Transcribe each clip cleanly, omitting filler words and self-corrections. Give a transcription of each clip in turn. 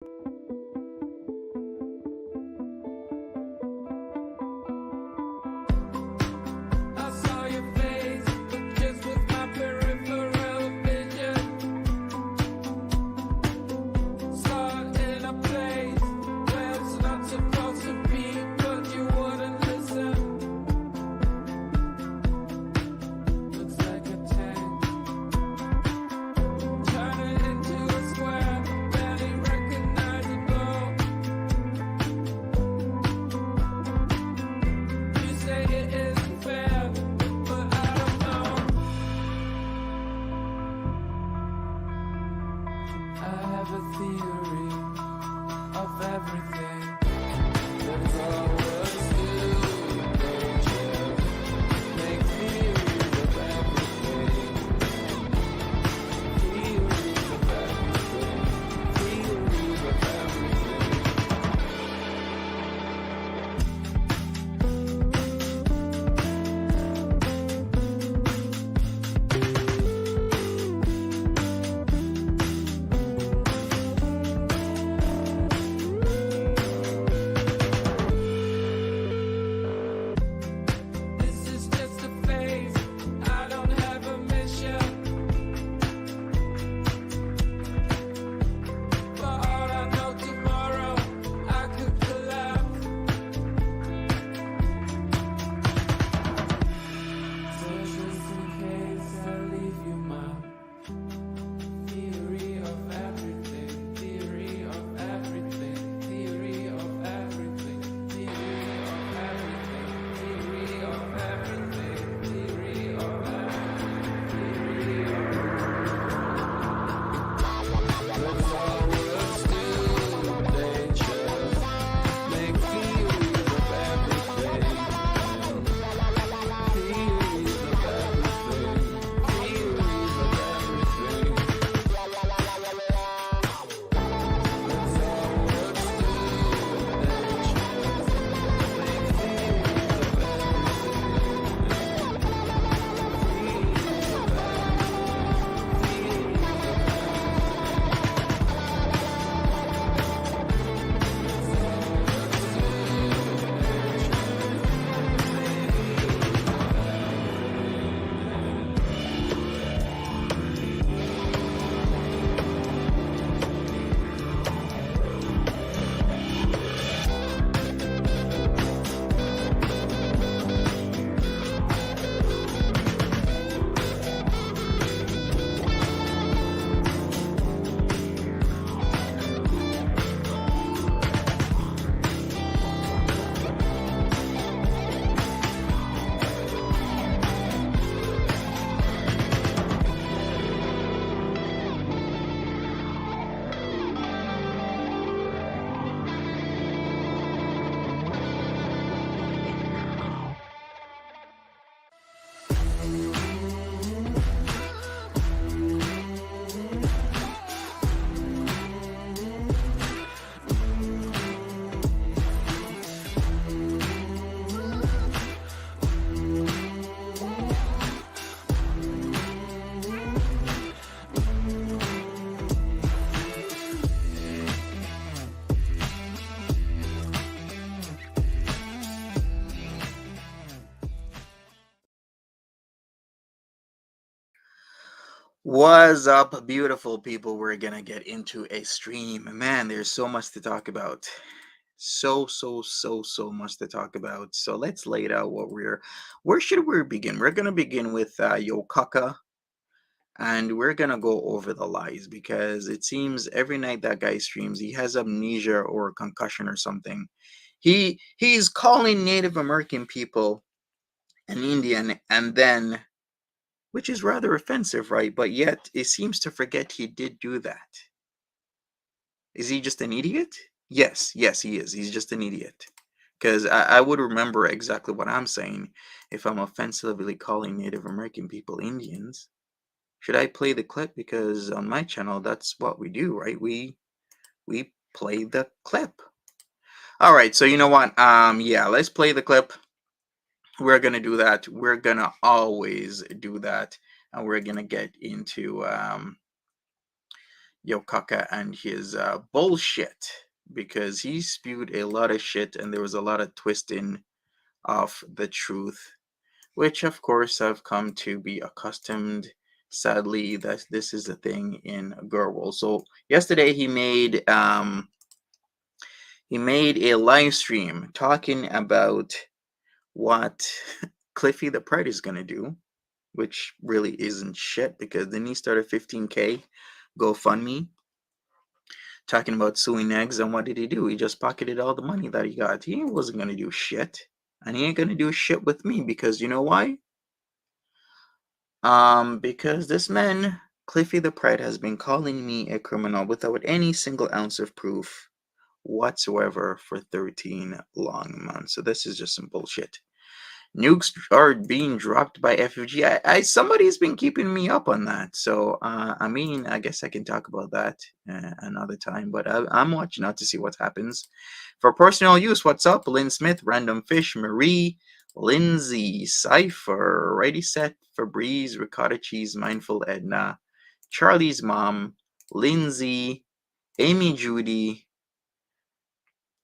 I saw your face just with my peripheral vision. Saw it in a place where it's not supposed to be, but you wouldn't listen. Looks like a tank. Turn it into a square, barely recognizable. You say it isn't fair, but I don't know. I have a theory of everything. There's always new nature. Make theories of everything. Theories of everything. Theories of everything. This is just a phase. I don't have a mission. For all I know, tomorrow I could collapse. So just in case I leave you my theory of everything. Theory of everything. Theory of everything. Theory of everything. Theory of everything. Theory of everything. Theory of There's always new nature. Make theories of everything. Theories of everything. Theories of everything. There's always new nature. Make theories of What's up, beautiful people? We're gonna get into a stream. Man, there's so much to talk about. So much to talk about. So let's lay it out where should we begin? We're gonna begin with Yokaka, and we're gonna go over the lies because it seems every night that guy streams, he has amnesia or concussion or something. He's calling Native American people an Indian, and then, which is rather offensive, right? But yet it seems to forget he did do that. Is he just an idiot? Yes, he is. He's just an idiot. Because I would remember exactly what I'm saying if I'm offensively calling Native American people Indians. Should I play the clip? Because on my channel, that's what we do, right? We play the clip. All right, so you know what? Yeah, let's play the clip. We're gonna do that. We're gonna always do that, and we're gonna get into Yokaka and his bullshit, because he spewed a lot of shit and there was a lot of twisting of the truth, which of course I've come to be accustomed. Sadly, that this is a thing in girl world. So yesterday he made a live stream talking about what Cliffy the Pride is gonna do, which really isn't shit because then he started 15K GoFundMe talking about suing eggs, and what did he do? He just pocketed all the money that he got. He wasn't gonna do shit. And he ain't gonna do shit with me because you know why? Because this man, Cliffy the Pride, has been calling me a criminal without any single ounce of proof whatsoever for 13 long months. So this is just some bullshit. Nukes are being dropped by FFG. Somebody's been keeping me up on that. So I mean, I guess I can talk about that another time. But I'm watching out to see what happens. For personal use, what's up? Lynn Smith, Random Fish, Marie, Lindsay, Cipher, Ready Set, Febreze, Ricotta Cheese, Mindful Edna, Charlie's Mom, Lindsay, Amy Judy,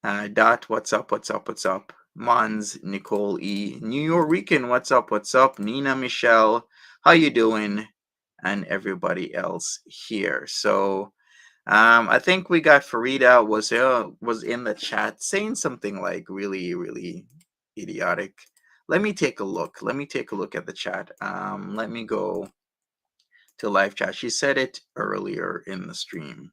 Dot, what's up, what's up, what's up? Mons, Nicole E, New Yorkican, what's up, what's up? Nina Michelle, how you doing? And everybody else here. So I think we got Farida was in the chat saying something like really, really idiotic. Let me take a look. Let me take a look at the chat. Let me go to live chat. She said it earlier in the stream.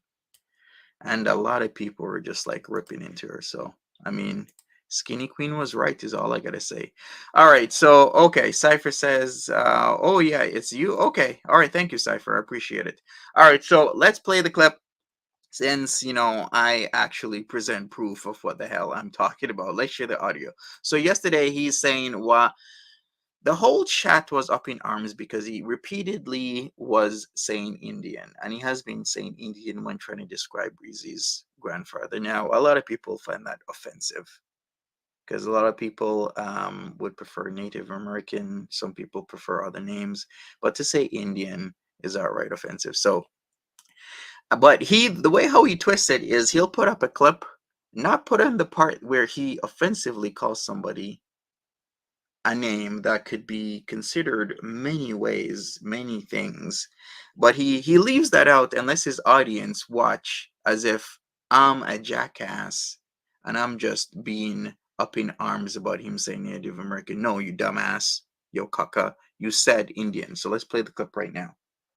And a lot of people were just like ripping into her. So, I mean, Skinny Queen was right, is all I gotta say. All right, so okay, Cypher says, oh yeah, it's you. Okay, all right, thank you, Cypher. I appreciate it. All right, so let's play the clip since I actually present proof of what the hell I'm talking about. Let's share the audio. So yesterday he's saying what the whole chat was up in arms because he repeatedly was saying Indian, and he has been saying Indian when trying to describe Breezy's grandfather. Now, a lot of people find that offensive because a lot of people would prefer Native American. Some people prefer other names, but to say Indian is outright offensive. So, but the way how he twists it is he'll put up a clip, not put in the part where he offensively calls somebody a name that could be considered many ways, many things, but he leaves that out and lets his audience watch as if I'm a jackass and I'm just being up in arms about him saying Native American. No, you dumbass, yo caca, you said Indian. So let's play the clip right now.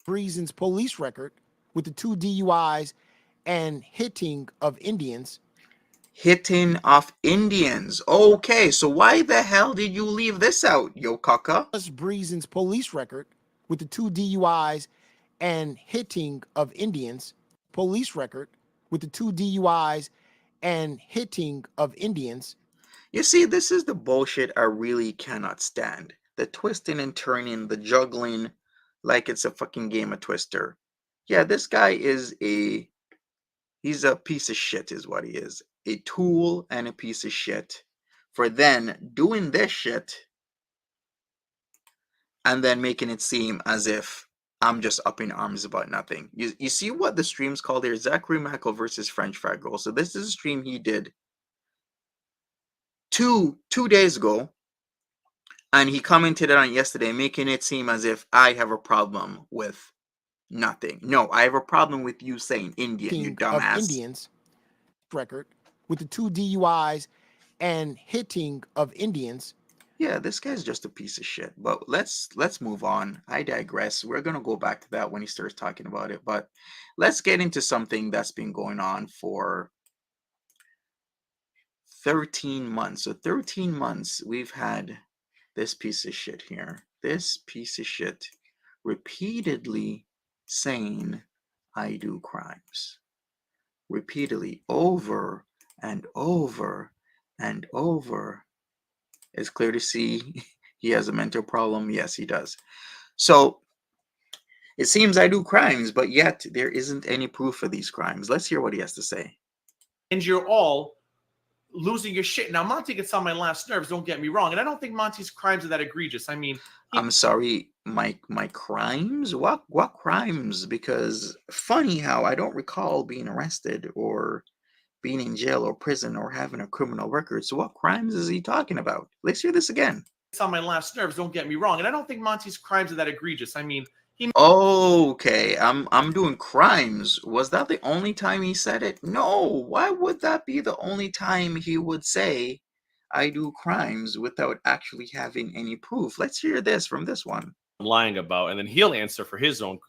Reason's police record with the 2 DUIs and hitting of Indians. Hitting of Indians. Okay, so why the hell did you leave this out, yo caca? Plus Breezen's police record with the 2 DUIs and hitting of Indians. Police record with the 2 DUIs and hitting of Indians. You see, this is the bullshit I really cannot stand. The twisting and turning, the juggling, like it's a fucking game of Twister. Yeah, this guy he's a piece of shit is what he is. A tool and a piece of shit. For then doing this shit and then making it seem as if I'm just up in arms about nothing. You see what the stream's called here? Zachary Mackel versus French Fry Girl. So this is a stream he did two days ago, and he commented on it yesterday, making it seem as if I have a problem with nothing. No, I have a problem with you saying Indian, you Of dumbass. Indians record with the 2 DUIs and hitting of Indians. Yeah, this guy's just a piece of shit. But let's move on. I digress. We're gonna go back to that when he starts talking about it. But let's get into something that's been going on for 13 months. So 13 months we've had this piece of shit here. This piece of shit repeatedly saying I do crimes. Repeatedly, over and over and over. It's clear to see he has a mental problem. Yes, he does. So it seems I do crimes, but yet there isn't any proof for these crimes. Let's hear what he has to say. And you're all losing your shit. Now, Monty gets on my last nerves, don't get me wrong. And I don't think Monty's crimes are that egregious. I mean, I'm sorry. My crimes? What crimes? Because funny how I don't recall being arrested or being in jail or prison or having a criminal record. So what crimes is he talking about? Let's hear this again. It's on my last nerves, don't get me wrong. And I don't think Monty's crimes are that egregious. I mean, he Okay, I'm doing crimes. Was that the only time he said it? No. Why would that be the only time he would say I do crimes without actually having any proof? Let's hear this from this one. lying about, and then he'll answer for his own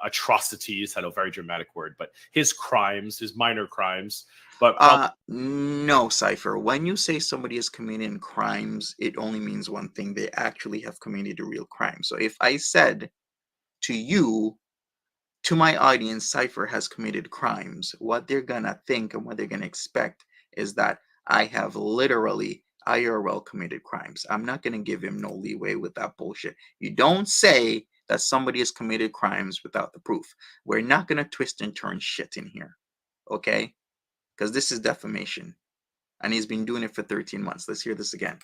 atrocities. I know, very dramatic word, but his crimes, his minor crimes. But No, Cypher. When you say somebody is committing crimes, it only means one thing. They actually have committed a real crime. So if I said to you, to my audience, Cypher has committed crimes, what they're gonna think and what they're gonna expect is that I have literally IRL committed crimes. I'm not gonna give him no leeway with that bullshit. You don't say that somebody has committed crimes without the proof. We're not gonna twist and turn shit in here, okay? Because this is defamation, and he's been doing it for 13 months. Let's hear this again.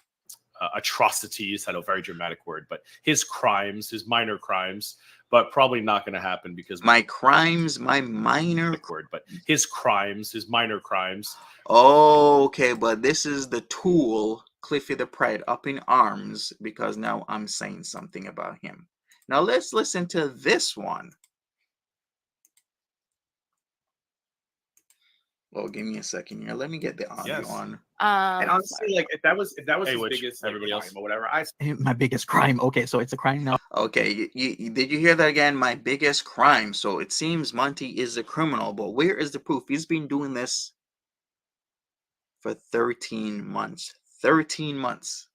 Atrocities. I know, very dramatic word, but his crimes, his minor crimes, but probably not going to happen because My crimes, my minor. word, but his crimes, his minor crimes. Okay, but this is the tool, Cliffy the Pride, up in arms because now I'm saying something about him. Now let's listen to this one. Well, give me a second here. Let me get the audio Yes. on. And honestly, like if that was Hey, his which biggest everybody crime else. or whatever, I My biggest crime. Okay, so it's a crime now. Okay, did you hear that again? My biggest crime. So it seems Monty is a criminal, but where is the proof? He's been doing this for 13 months. 13 months.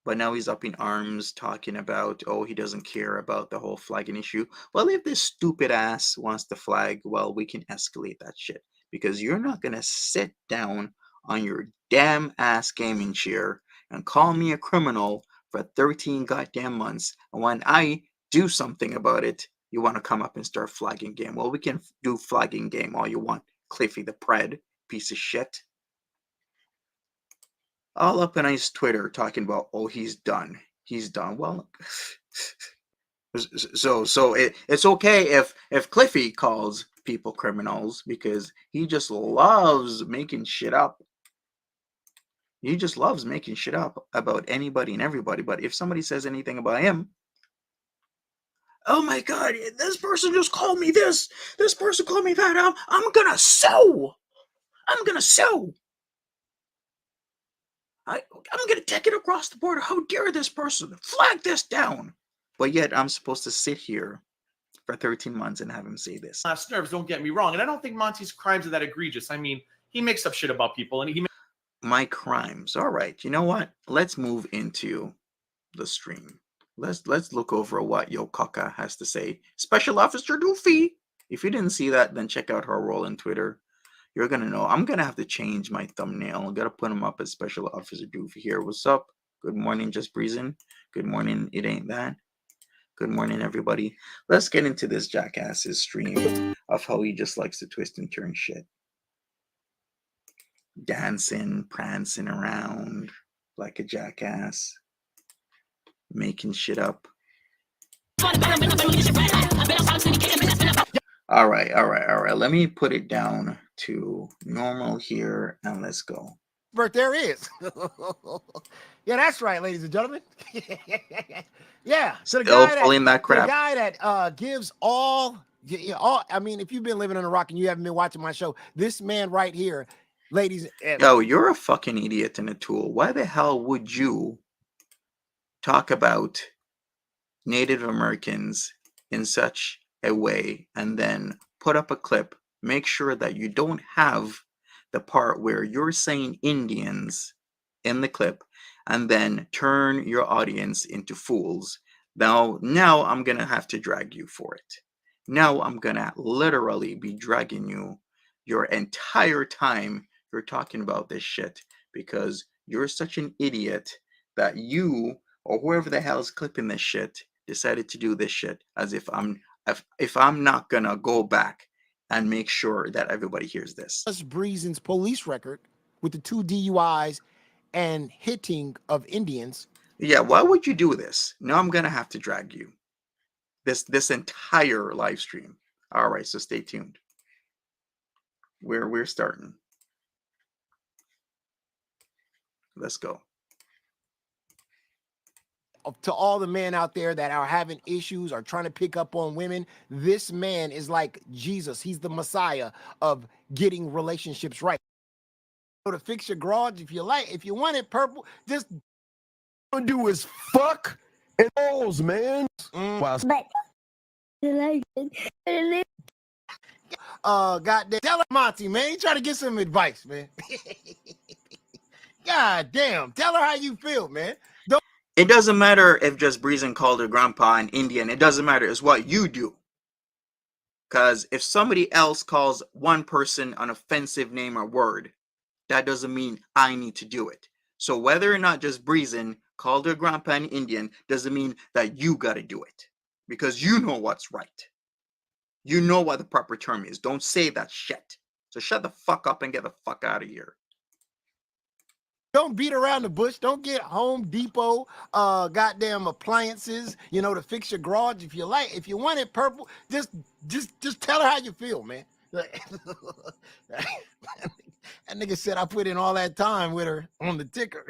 But now he's up in arms talking about, oh, he doesn't care about the whole flagging issue. Well, if this stupid ass wants to flag, well, we can escalate that shit. Because you're not going to sit down on your damn ass gaming chair and call me a criminal for 13 goddamn months. And when I do something about it, you want to come up and start flagging game. Well, we can do flagging game all you want. Cliffy the Pred, piece of shit. All up in his Twitter talking about, oh, he's done. He's done. Well, it's okay if Cliffy calls people criminals because he just loves making shit up. He just loves making shit up about anybody and everybody. But if somebody says anything about him, oh my God, this person just called me this. This person called me that. I'm gonna sue. I'm gonna sue. I'm going to take it across the border. How dare this person flag this down? But yet I'm supposed to sit here for 13 months and have him say this. last nerves, don't get me wrong. And I don't think Monty's crimes are that egregious. I mean, he makes up shit about people, and he My crimes. All right. You know what? Let's move into the stream. Let's look over what Yo Kaka has to say. Special Officer Doofy. If you didn't see that, then check out her role on Twitter. You're gonna know. I'm gonna have to change my thumbnail. I gotta put him up as Special Officer Doofy here. What's up? Good morning, Just Breezing. Good morning, It Ain't That. Good morning, everybody. Let's get into this jackass's stream of how he just likes to twist and turn shit. Dancing, prancing around like a jackass. Making shit up. All right. Let me put it down to normal here and let's go. But there is. Yeah, that's right, ladies and gentlemen. Yeah. So the Still guy pulling that the crap. guy that gives all. I mean, if you've been living under a rock and you haven't been watching my show, this man right here, ladies. Yo, you're a fucking idiot and a tool. Why the hell would you talk about Native Americans in such a way and then put up a clip, make sure that you don't have the part where you're saying Indians in the clip, and then turn your audience into fools? Now I'm gonna have to drag you for it. Now I'm gonna literally be dragging you your entire time you're talking about this shit because you're such an idiot that you or whoever the hell is clipping this shit decided to do this shit as if I'm not gonna go back and make sure that everybody hears this. Just Breezen's police record with the 2 DUIs and hitting of Indians. Yeah, why would you do this? Now I'm gonna have to drag you this entire live stream. All right, so stay tuned. We're starting. Let's go. To all the men out there that are having issues or trying to pick up on women, this man is like Jesus. He's the Messiah of getting relationships right. To fix your garage, if you like, if you want it purple, just Do is fuck and holes, man. Wow. But goddamn, tell her Monty, man. You try to get some advice, man. God damn, tell her how you feel, man. It doesn't matter if just Breezen called her grandpa an Indian. It doesn't matter. It's what you do. Because if somebody else calls one person an offensive name or word, that doesn't mean I need to do it. So whether or not just Breezen called her grandpa an Indian doesn't mean that you got to do it. Because you know what's right. You know what the proper term is. Don't say that shit. So shut the fuck up and get the fuck out of here. Don't beat around the bush. Don't get Home Depot, goddamn appliances, you know, to fix your garage. If you like, if you want it purple, just tell her how you feel, man. That nigga said I put in all that time with her on the ticker.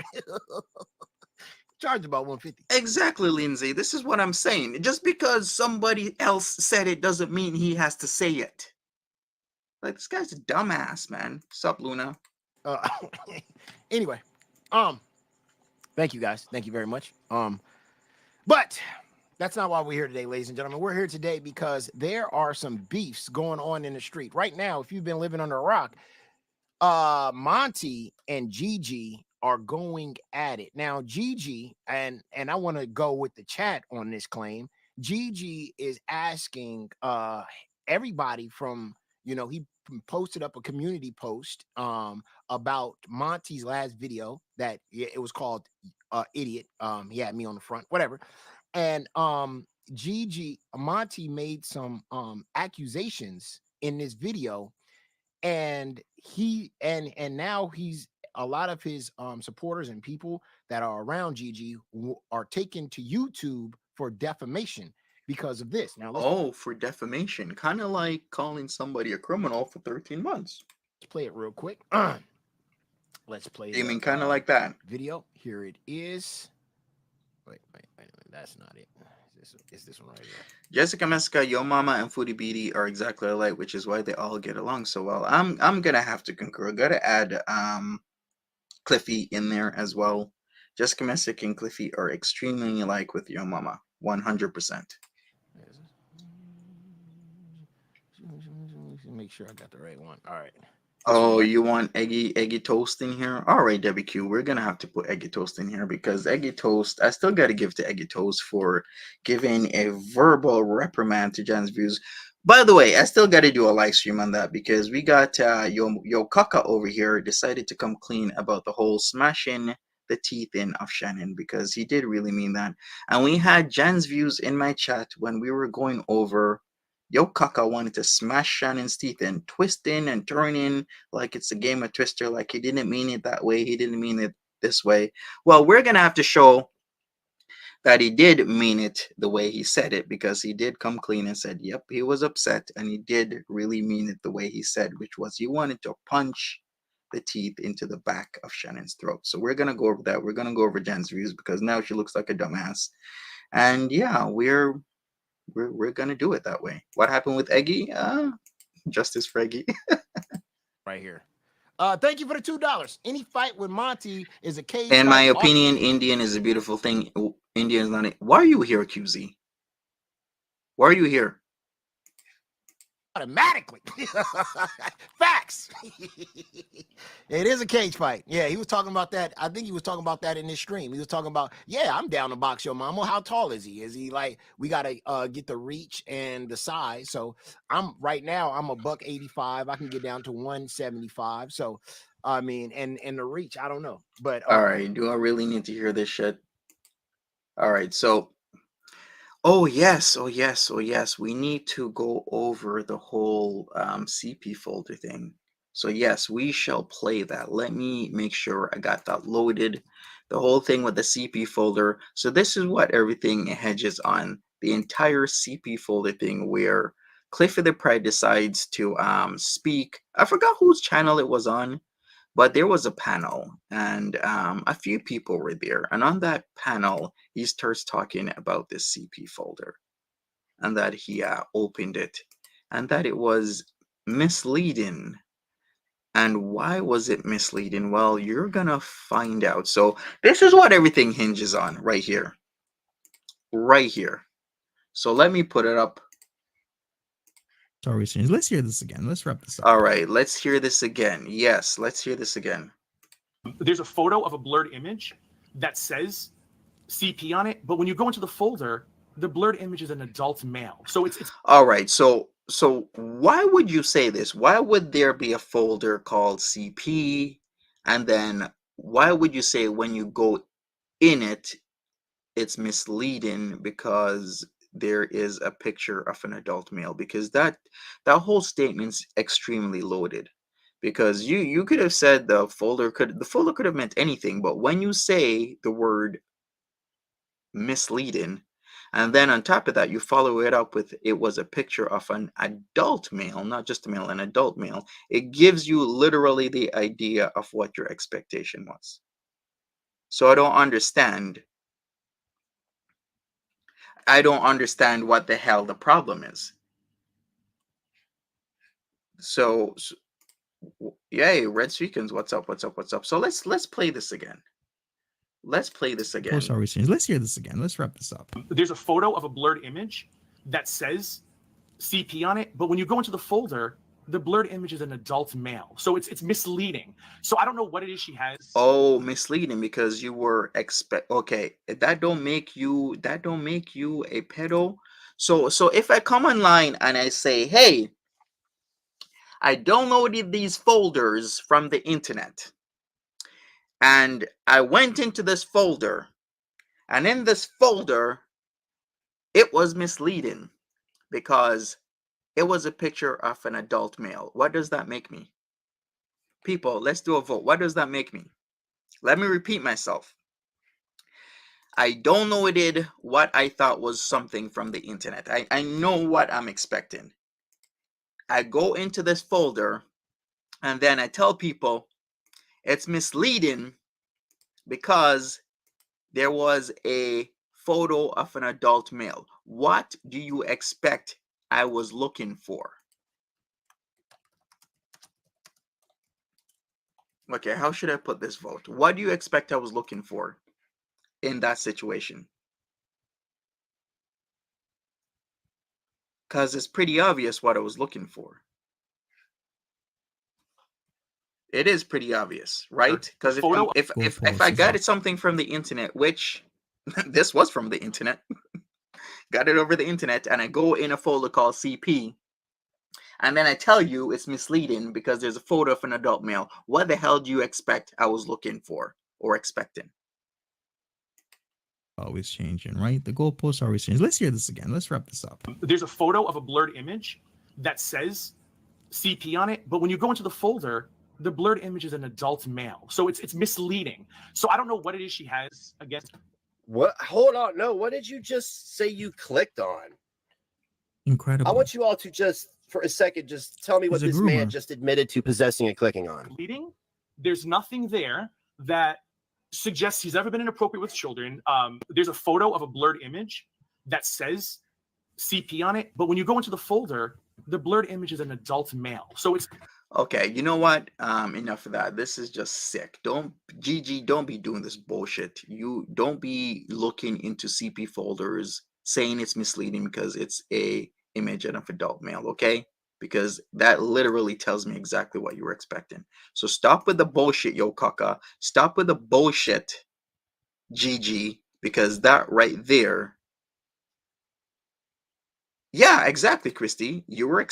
Charge about 150. Exactly, Lindsay. This is what I'm saying. Just because somebody else said it doesn't mean he has to say it. Like, this guy's a dumbass, man. Sup, Luna? Anyway, thank you guys. Thank you very much. But that's not why we're here today, ladies and gentlemen. We're here today because there are some beefs going on in the street right now. If you've been living under a rock, Monty and Gigi are going at it now. Gigi, and I want to go with the chat on this claim. Gigi is asking everybody from, you know, he posted up a community post about Monty's last video that it was called Idiot. He had me on the front, whatever. And Gigi, Monty made some accusations in this video, and now he's, a lot of his supporters and people that are around Gigi are taken to YouTube for defamation because of this. Now let's for defamation. Kind of like calling somebody a criminal for 13 months. play it real quick. Let's play You mean kind of like that? video. Here it is. Wait, that's not it. Is this one right here? Jessica Meska, Yo Mama, and Foodie Beatty are exactly alike, which is why they all get along so well. I'm gonna have to concur. Gotta add Cliffy in there as well. Jessica Messick and Cliffy are extremely alike with Yo Mama, 100%. Make sure I got the right one. All right. Oh, you want eggy toast in here? All right, Debbie Q, we're gonna have to put eggy toast in here because eggy toast, I still gotta give to eggy toast for giving a verbal reprimand to Jan's views. By the way, I still gotta do a live stream on that because we got Yo Kaka over here decided to come clean about the whole smashing the teeth in of Shannon because he did really mean that. And we had Jan's views in my chat when we were going over Yo Kaka wanted to smash Shannon's teeth in, twisting and turning like it's a game of Twister, like he didn't mean it that way, he didn't mean it this way. Well, we're gonna have to show that he did mean it the way he said it because he did come clean and said, yep, he was upset and he did really mean it the way he said, which was he wanted to punch the teeth into the back of Shannon's throat. So we're gonna go over that. We're gonna go over Jen's views because now she looks like a dumbass. And yeah, we're gonna do it that way. What happened with Eggy? Justice for Eggy. Right here. Thank you for the $2. Any fight with Monty is a cage. In my fight. opinion, Indian is a beautiful thing. Indian is not. Why are you here, QZ? Why are you here? Automatically. Facts. It is a cage fight. Yeah, he was talking about that. I think he was talking about that in this stream. He was talking about, yeah, I'm down to box your mama. How tall is he? Is he like, we got to get the reach and the size. So right now I'm a $185. I can get down to 175. So, I mean, and the reach, I don't know. But all right, do I really need to hear this shit? All right, so oh yes, we need to go over the whole CP folder thing. So yes, we shall play that. Let me make sure I got that loaded. The whole thing with the CP folder. So this is what everything hedges on. The entire CP folder thing where Clifford the Pride decides to speak. I forgot whose channel it was on, but there was a panel and a few people were there. And on that panel, he starts talking about this CP folder and that he opened it and that it was misleading. And why was it misleading? Well, you're gonna find out. So this is what everything hinges on right here. Right here. So let me put it up. Sorry, Strange. Let's hear this again. Let's wrap this up. All right, let's hear this again. Yes, let's hear this again. There's a photo of a blurred image that says CP on it, but when you go into the folder, the blurred image is an adult male. So it's All right, so why would you say this? Why would there be a folder called CP? And then why would you say when you go in it, it's misleading because there is a picture of an adult male? Because that whole statement's extremely loaded. Because you could have said the folder could have meant anything, but when you say the word misleading, and then on top of that, you follow it up with it was a picture of an adult male, not just a male, an adult male. It gives you literally the idea of what your expectation was. So I don't understand. I don't understand what the hell the problem is. So yay, Red Seekins, what's up? What's up? What's up? So let's play this again. Let's play this again. Oh, sorry, Strange. Let's hear this again. Let's wrap this up. there's a photo of a blurred image that says CP on it, but when you go into the folder, the blurred image is an adult male. So it's misleading. So I don't know what it is she has. Oh, misleading because you were okay, that don't make you a pedo. So if I come online and I say, "Hey, I downloaded these folders from the internet and I went into this folder, and in this folder it was misleading because it was a picture of an adult male." What does that make me? People, let's do a vote. What does that make me? Let me repeat myself. I downloaded what I thought was something from the internet. I know what I'm expecting. I go into this folder and then I tell people it's misleading because there was a photo of an adult male. What do you expect I was looking for? Okay, how should I put this vote? What do you expect I was looking for in that situation? Because it's pretty obvious what I was looking for. It is pretty obvious, right? Because if I got it something from the internet, which this was from the internet, got it over the internet, and I go in a folder called CP, and then I tell you it's misleading because there's a photo of an adult male, what the hell do you expect I was looking for or expecting? Always changing, right? The goalposts are always changing. Let's hear this again. Let's wrap this up. There's a photo of a blurred image that says CP on it, but when you go into the folder, the blurred image is an adult male. So it's misleading. So I don't know what it is she has against. What? Hold on. No, what did you just say you clicked on? Incredible. I want you all to just, for a second, just tell me what He's a this man groomer. just admitted to possessing and clicking on. Leading, there's nothing there that suggests he's ever been inappropriate with children. There's a photo of a blurred image that says CP on it, but when you go into the folder, the blurred image is an adult male. So it's Okay, you know what? Enough of that. This is just sick. Don't be doing this bullshit. You don't be looking into CP folders saying it's misleading because it's a image of an adult male, okay? Because that literally tells me exactly what you were expecting. So stop with the bullshit, yo kaka. Stop with the bullshit, GG, because that right there. Yeah, exactly, Christy. You were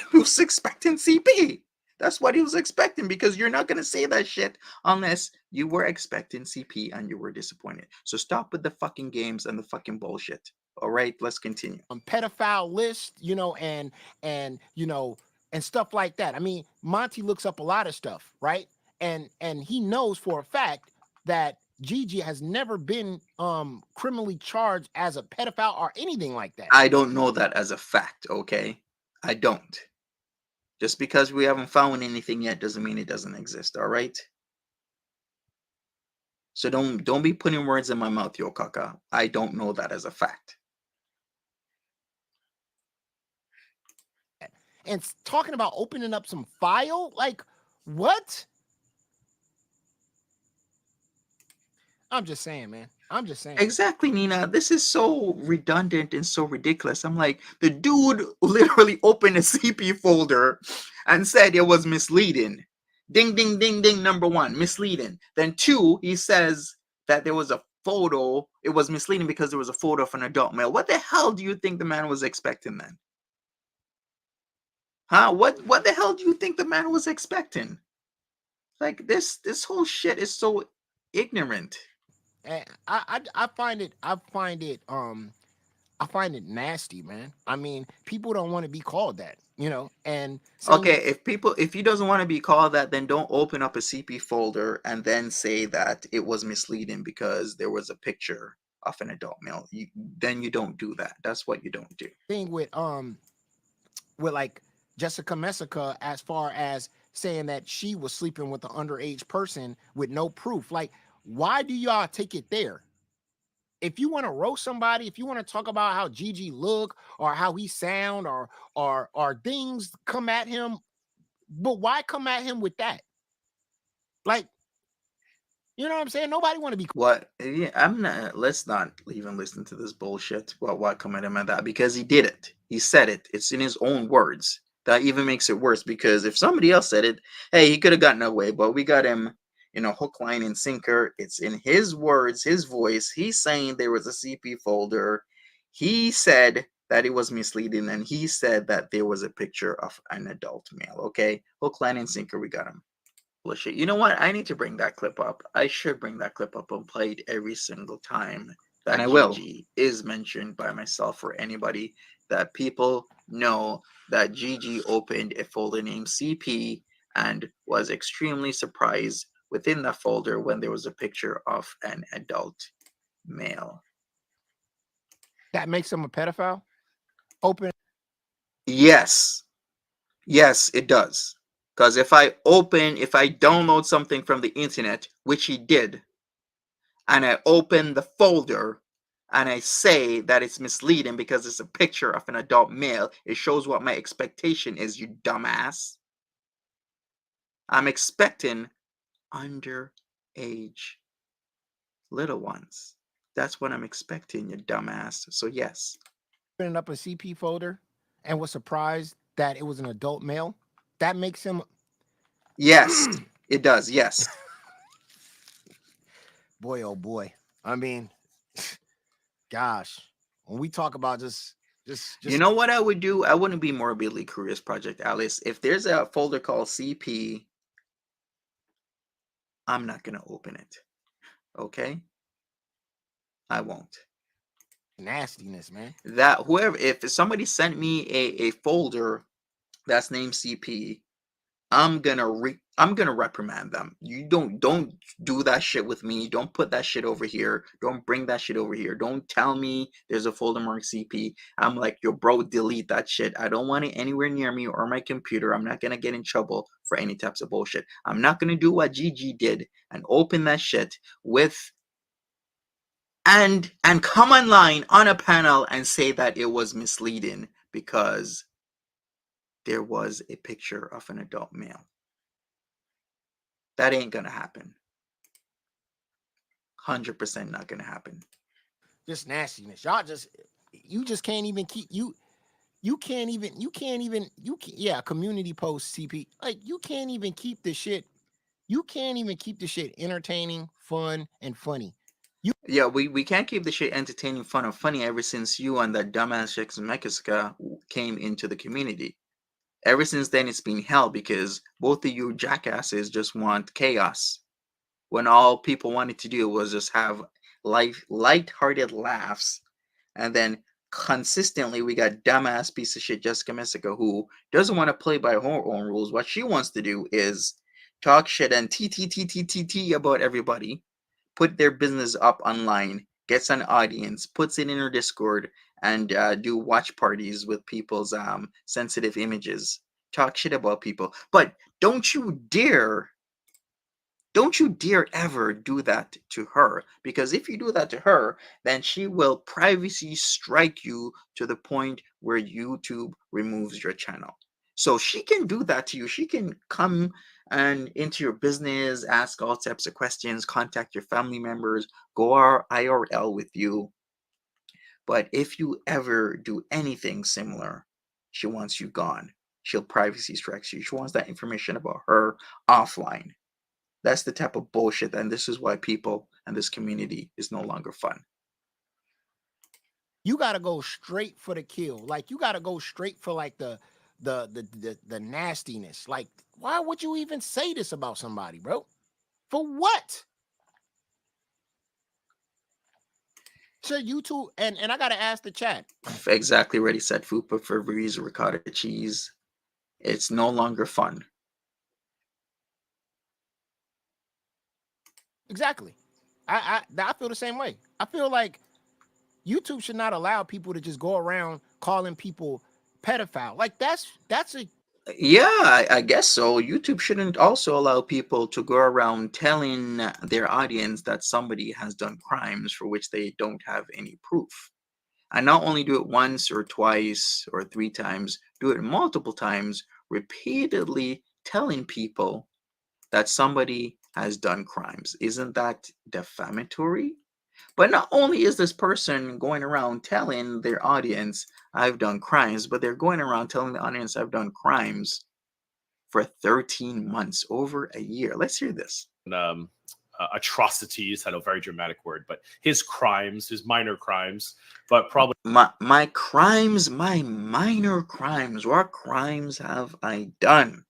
who's expecting CP. That's what he was expecting because you're not going to say that shit unless you were expecting CP and you were disappointed. So stop with the fucking games and the fucking bullshit. All right, let's continue. Pedophile list, and and stuff like that. I mean, Monty looks up a lot of stuff, right? And he knows for a fact that Gigi has never been criminally charged as a pedophile or anything like that. I don't know that as a fact, okay? I don't. Just because we haven't found anything yet doesn't mean it doesn't exist, all right? So don't be putting words in my mouth, yo kaka. I don't know that as a fact. And talking about opening up some file, like what? I'm just saying, man. I'm just saying. Exactly, Nina. This is so redundant and so ridiculous. I'm like, the dude literally opened a CP folder and said it was misleading. Ding, ding, ding, ding. Number one, misleading. Then two, he says that there was a photo. It was misleading because there was a photo of an adult male. What the hell do you think the man was expecting then? Huh? What the hell do you think the man was expecting? Like this whole shit is so ignorant. And I find it nasty, man. I mean, people don't want to be called that, you know. And Okay, if he doesn't want to be called that, then don't open up a CP folder and then say that it was misleading because there was a picture of an adult male. Then you don't do that. That's what you don't do. thing with like Jessica Messica, as far as saying that she was sleeping with an underage person with no proof. Like, why do y'all take it there? If you want to roast somebody, if you want to talk about how Gigi look or how he sound or things come at him, but why come at him with that? Like, you know what I'm saying? Nobody want to be. What? Yeah, I'm not. Let's not even listen to this bullshit. Why come at him at that? Because he did it. He said it. It's in his own words. That even makes it worse. Because if somebody else said it, hey, he could have gotten away. But we got him, hook, line, and sinker. It's in his words, his voice. He's saying there was a CP folder. He said that it was misleading, and he said that there was a picture of an adult male. Okay, hook, line, and sinker. We got him. Bullshit. You know what? I need to bring that clip up. I should bring that clip up and play it every single time that And I will. Gigi is mentioned by myself or anybody, that people know that Gigi opened a folder named CP and was extremely surprised within that folder when there was a picture of an adult male. That makes him a pedophile. Open. Yes. Yes, it does. Because if I download something from the internet, which he did, and I open the folder and I say that it's misleading because it's a picture of an adult male, it shows what my expectation is, you dumbass. I'm expecting underage little ones. That's what I'm expecting, you dumbass. So yes. Opening up a CP folder and was surprised that it was an adult male. That makes him. Yes, it does. Yes. Boy, oh boy. I mean, gosh, when we talk about just You know what I would do? I wouldn't be morbidly curious, Project Alice. If there's a folder called CP, I'm not gonna open it. Okay? I won't. nastiness, man. That whoever, if somebody sent me a folder that's named CP, I'm gonna reprimand them. You don't do that shit with me. Don't put that shit over here. Don't bring that shit over here. Don't tell me there's a folder marked CP. I'm like, yo, bro, delete that shit. I don't want it anywhere near me or my computer. I'm not gonna get in trouble for any types of bullshit. I'm not gonna do what Gigi did and open that shit with and come online on a panel and say that it was misleading because there was a picture of an adult male. That ain't gonna happen. 100% not gonna happen. Just nastiness. Y'all you just can't even keep community post CP. Like, you can't even keep the shit. You can't even keep the shit entertaining, fun, and funny. Yeah, we can't keep the shit entertaining, fun, and funny ever since you and that dumbass Mexica came into the community. Ever since then, it's been hell because both of you jackasses just want chaos. When all people wanted to do was just have light-hearted laughs and then consistently we got dumbass piece of shit Jessica Messica who doesn't want to play by her own rules. What she wants to do is talk shit and t about everybody, put their business up online, gets an audience, puts it in her Discord, and do watch parties with people's sensitive images, talk shit about people. But don't you dare ever do that to her, because if you do that to her, then she will privacy strike you to the point where YouTube removes your channel. So she can do that to you. She can come and into your business, ask all types of questions, contact your family members, go IRL with you. But if you ever do anything similar, she wants you gone. She'll privacy strike you. She wants that information about her offline. That's the type of bullshit, and this is why people and this community is no longer fun. You got to go straight for the kill. Like, you got to go straight for like the nastiness. Like, why would you even say this about somebody, bro? For what? So YouTube, and I got to ask the chat. Exactly, ready, set, food, but for reason, ricotta cheese. It's no longer fun. Exactly. I feel the same way. I feel like YouTube should not allow people to just go around calling people pedophile. Like, that's a Yeah, I guess so. YouTube shouldn't also allow people to go around telling their audience that somebody has done crimes for which they don't have any proof. And not only do it once or twice or 3 times, do it multiple times, repeatedly telling people that somebody has done crimes. Isn't that defamatory? But not only is this person going around telling their audience, I've done crimes, but they're going around telling the audience, I've done crimes for 13 months, over a year. Let's hear this. Atrocities, had a very dramatic word, but his crimes, his minor crimes, but probably my crimes, my minor crimes. What crimes have I done?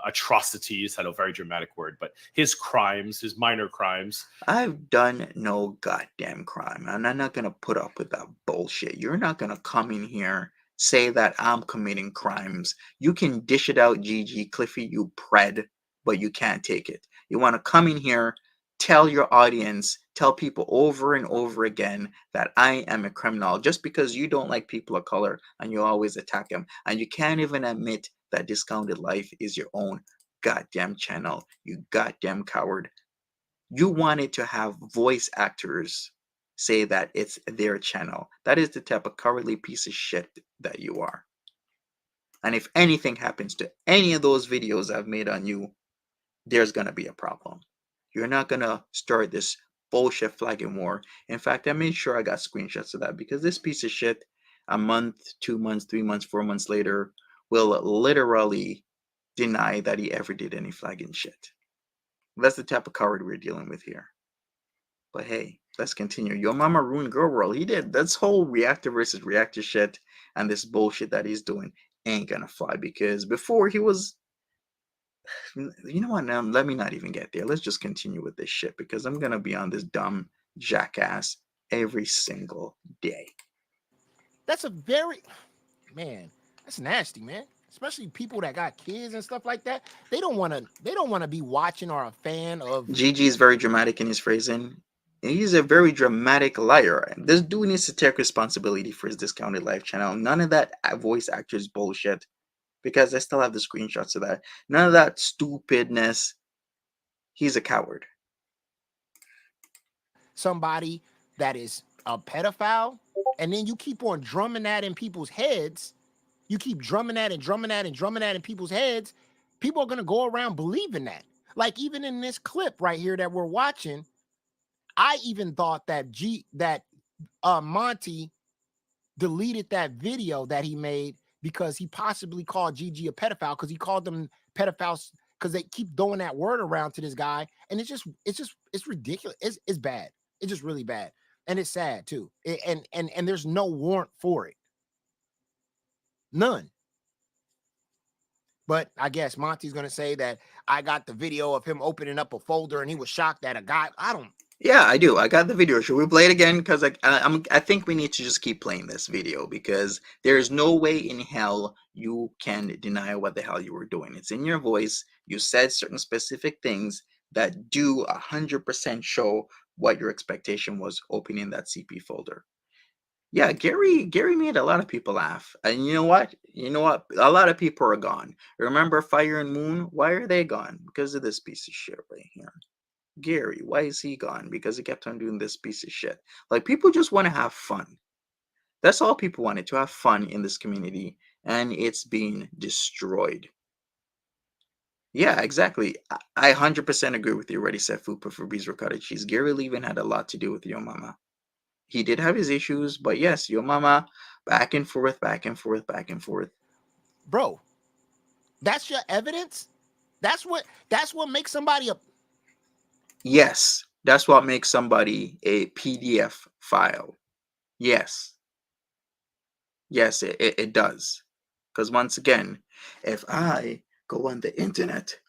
atrocities, had a very dramatic word, but his crimes, his minor crimes. I've done no goddamn crime, and I'm not gonna put up with that bullshit. You're not gonna come in here, say that I'm committing crimes. You can dish it out, GG Cliffy, you pred, but you can't take it. You want to come in here, tell your audience, tell people over and over again that I am a criminal just because you don't like people of color and you always attack them, and you can't even admit that Discounted Life is your own goddamn channel, you goddamn coward. You wanted to have voice actors say that it's their channel. That is the type of cowardly piece of shit that you are. And if anything happens to any of those videos I've made on you, there's going to be a problem. You're not going to start this bullshit flagging war. In fact, I made sure I got screenshots of that, because this piece of shit, a month, 2 months, 3 months, 4 months later, will literally deny that he ever did any flagging shit. That's the type of coward we're dealing with here. But hey, let's continue. Your mama ruined girl world. He did. This whole reactor versus reactor shit and this bullshit that he's doing ain't gonna fly, because before he was, you know what, now let me not even get there. Let's just continue with this shit, because I'm gonna be on this dumb jackass every single day. that's a very, man, that's nasty, man. Especially people that got kids and stuff like that. They don't want to be watching or a fan of. GG is very dramatic in his phrasing. He's a very dramatic liar. This dude needs to take responsibility for his Discounted Life channel. None of that voice actors bullshit, because I still have the screenshots of that. None of that stupidness. He's a coward. Somebody that is a pedophile, and then you keep on drumming that in people's heads. You keep drumming that and drumming that and drumming that in people's heads. People are going to go around believing that. Like, even in this clip right here that we're watching, I even thought that Monty deleted that video that he made because he possibly called GG a pedophile, because he called them pedophiles because they keep throwing that word around to this guy, and it's ridiculous. It's bad. It's just really bad, and it's sad too. And there's no warrant for it. None. But I guess Monty's gonna say that I got the video of him opening up a folder and he was shocked that a guy. I don't. Yeah, I do. I got the video. Should we play it again? Because I think we need to just keep playing this video because there is no way in hell you can deny what the hell you were doing. It's in your voice. You said certain specific things that do 100% show what your expectation was opening that CP folder. Yeah, Gary made a lot of people laugh. And you know what? You know what? A lot of people are gone. Remember Fire and Moon? Why are they gone? Because of this piece of shit right here. Gary, why is he gone? Because he kept on doing this piece of shit. Like, people just want to have fun. That's all people wanted, to have fun in this community, and it's being destroyed. Yeah, exactly. I 100% agree with you. Already said food for bees ricotta cheese. Gary Levin had a lot to do with Yo Mama. He did have his issues, but yes, Yo Mama, back and forth, back and forth, back and forth. Bro, that's your evidence? That's what makes somebody a Yes, that's what makes somebody a PDF file. Yes. Yes, it does. Because once again, if I go on the internet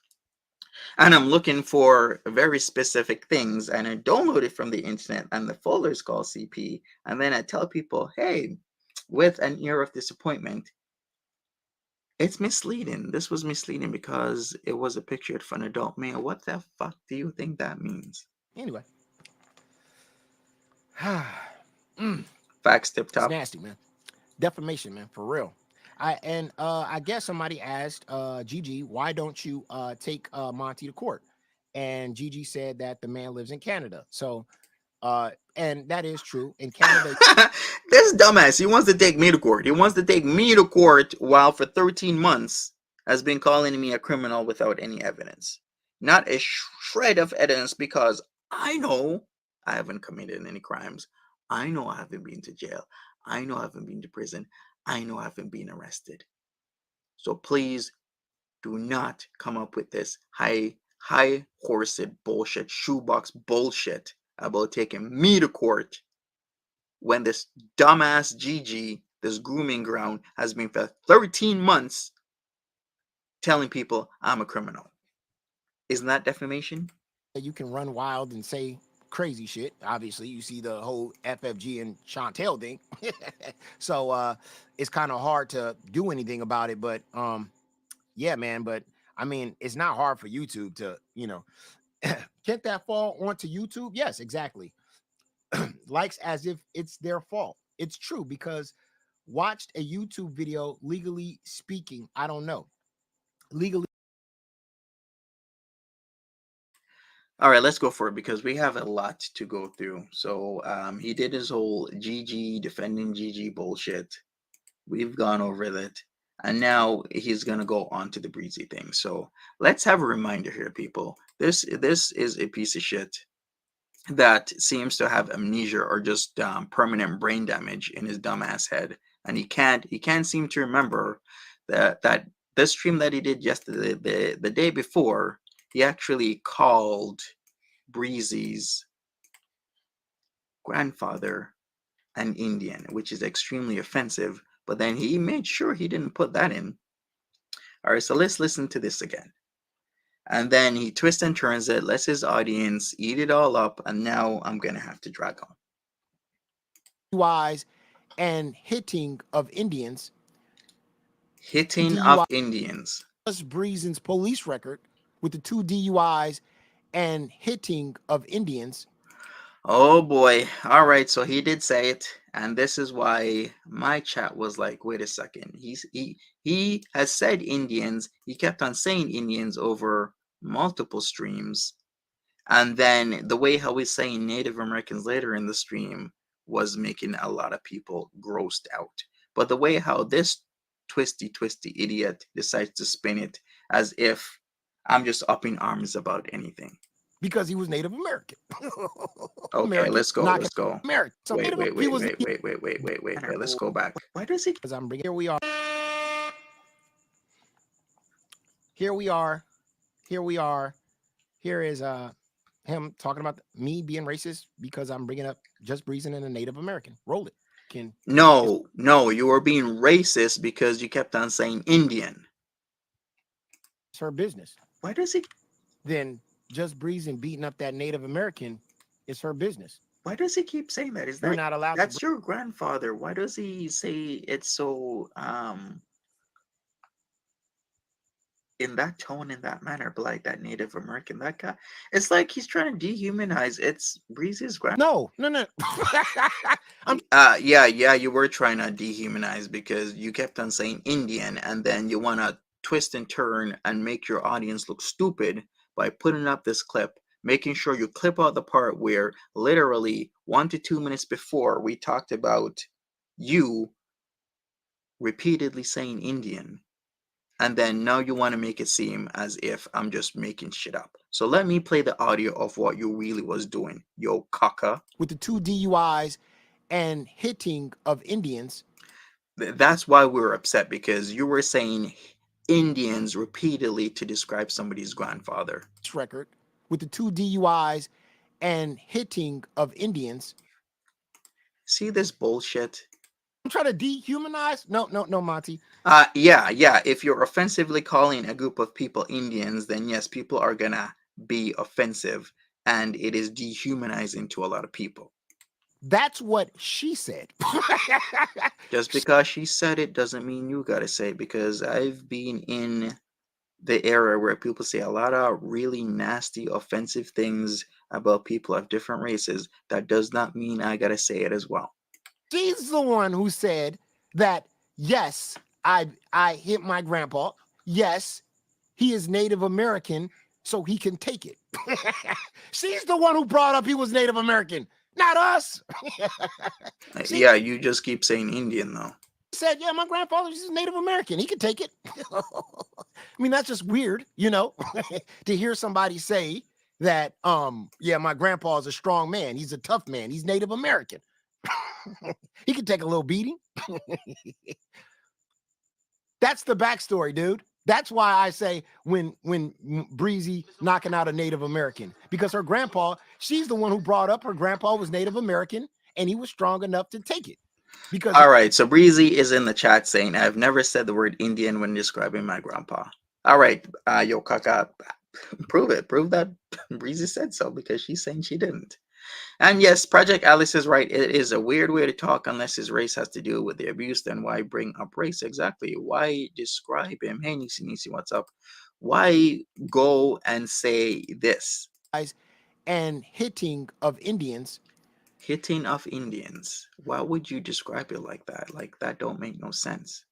and I'm looking for very specific things and I download it from the internet and the folder is called CP, and then I tell people, hey, with an ear of disappointment, it's misleading. This was misleading because it was a picture of an adult male. What the fuck do you think that means? anyway. Facts tip It's top. nasty, man. Defamation, man, for real. I guess somebody asked Gigi, why don't you take Monty to court? And Gigi said that the man lives in Canada. So and that is true. In Canada, This dumbass, he wants to take me to court. He wants to take me to court while for 13 months has been calling me a criminal without any evidence. Not a shred of evidence because I know I haven't committed any crimes. I know I haven't been to jail. I know I haven't been to prison. I know I haven't been arrested. So please do not come up with this high horsed bullshit, shoebox bullshit about taking me to court when this dumbass Gigi, this grooming ground, has been for 13 months telling people I'm a criminal. Isn't that defamation? you can run wild and say crazy shit. Obviously, you see the whole FFG and Chantel thing. So it's kind of hard to do anything about it. But yeah, man. But I mean, it's not hard for YouTube to, can't that fall onto YouTube? Yes, exactly. Likes as if it's their fault. It's true because watched a YouTube video, legally speaking. I don't know. Legally. All right, let's go for it because we have a lot to go through. So he did his whole Gigi defending Gigi bullshit. We've gone over that. And now he's gonna go on to the breezy thing. So let's have a reminder here, people. This is a piece of shit that seems to have amnesia or just permanent brain damage in his dumbass head, and he can't seem to remember that the stream that he did yesterday, the day before, he actually called Breezy's grandfather an Indian, which is extremely offensive. But then he made sure he didn't put that in. All right, so let's listen to this again. And then he twists and turns it, lets his audience eat it all up, and now I'm gonna have to drag on. DUIs and hitting of Indians. Hitting DUI of Indians. plus Breezen's police record with the 2 DUIs and hitting of Indians. Oh boy. All right, so he did say it, and this is why my chat was like, wait a second. He has said Indians. He kept on saying Indians over multiple streams. And then the way how he's saying Native Americans later in the stream was making a lot of people grossed out. But the way how this twisty idiot decides to spin it as if I'm just up in arms about anything. Because he was Native American. Okay, American, let's go. not Let's go. American. So Wait. he was. Let's go back. Why does he? Because I'm bringing. Here we are. Here we are. Here we are. Here is him talking about me being racist because I'm bringing up Just Breezing and a Native American. Roll it. No, you were being racist because you kept on saying Indian. It's her business. Why does he? Then Just Breezing beating up that Native American It's her business. Why does he keep saying that? Is You're that not allowed to. that's your grandfather? Why does he say it so in that tone, in that manner, but like that Native American, that guy? It's like he's trying to dehumanize. It's Breezy's grand. No, no, no. I'm Yeah, you were trying to dehumanize because you kept on saying Indian, and then you want to twist and turn and make your audience look stupid by putting up this clip, making sure you clip out the part where literally 1 to 2 minutes before we talked about you repeatedly saying Indian. And then now you want to make it seem as if I'm just making shit up. So let me play the audio of what you really was doing, yo caca. with the 2 DUIs and hitting of Indians. That's why we were upset, because you were saying Indians repeatedly to describe somebody's grandfather. Record with the 2 DUIs and hitting of Indians. See this bullshit? I'm trying to dehumanize. No, Monty. Yeah. If you're offensively calling a group of people Indians, then yes, people are gonna be offensive, and it is dehumanizing to a lot of people. That's what she said. Just because she said it doesn't mean you gotta say it, because I've been in the era where people say a lot of really nasty, offensive things about people of different races. That does not mean I gotta say it as well. She's the one who said that, yes, I hit my grandpa. Yes, he is Native American, so he can take it. She's the one who brought up he was Native American, not us. See? Yeah, you just keep saying Indian though. Said, yeah, my grandfather is Native American. He could take it. I mean, that's just weird, to hear somebody say that, yeah, my grandpa is a strong man. He's a tough man. He's Native American. He could take a little beating. That's the backstory, dude. That's why I say when Breezy knocking out a Native American, because her grandpa, she's the one who brought up her grandpa was Native American and he was strong enough to take it. Because all right, so Breezy is in the chat saying, I've never said the word Indian when describing my grandpa. All right, yo caca, prove it. Prove that Breezy said so, because she's saying she didn't. And yes, Project Alice is right. It is a weird way to talk unless his race has to do with the abuse. Then why bring up race? Exactly. Why describe him? Hey, Nisi, what's up? Why go and say this? and hitting of Indians. Hitting of Indians. Why would you describe it like that? Like, that don't make no sense.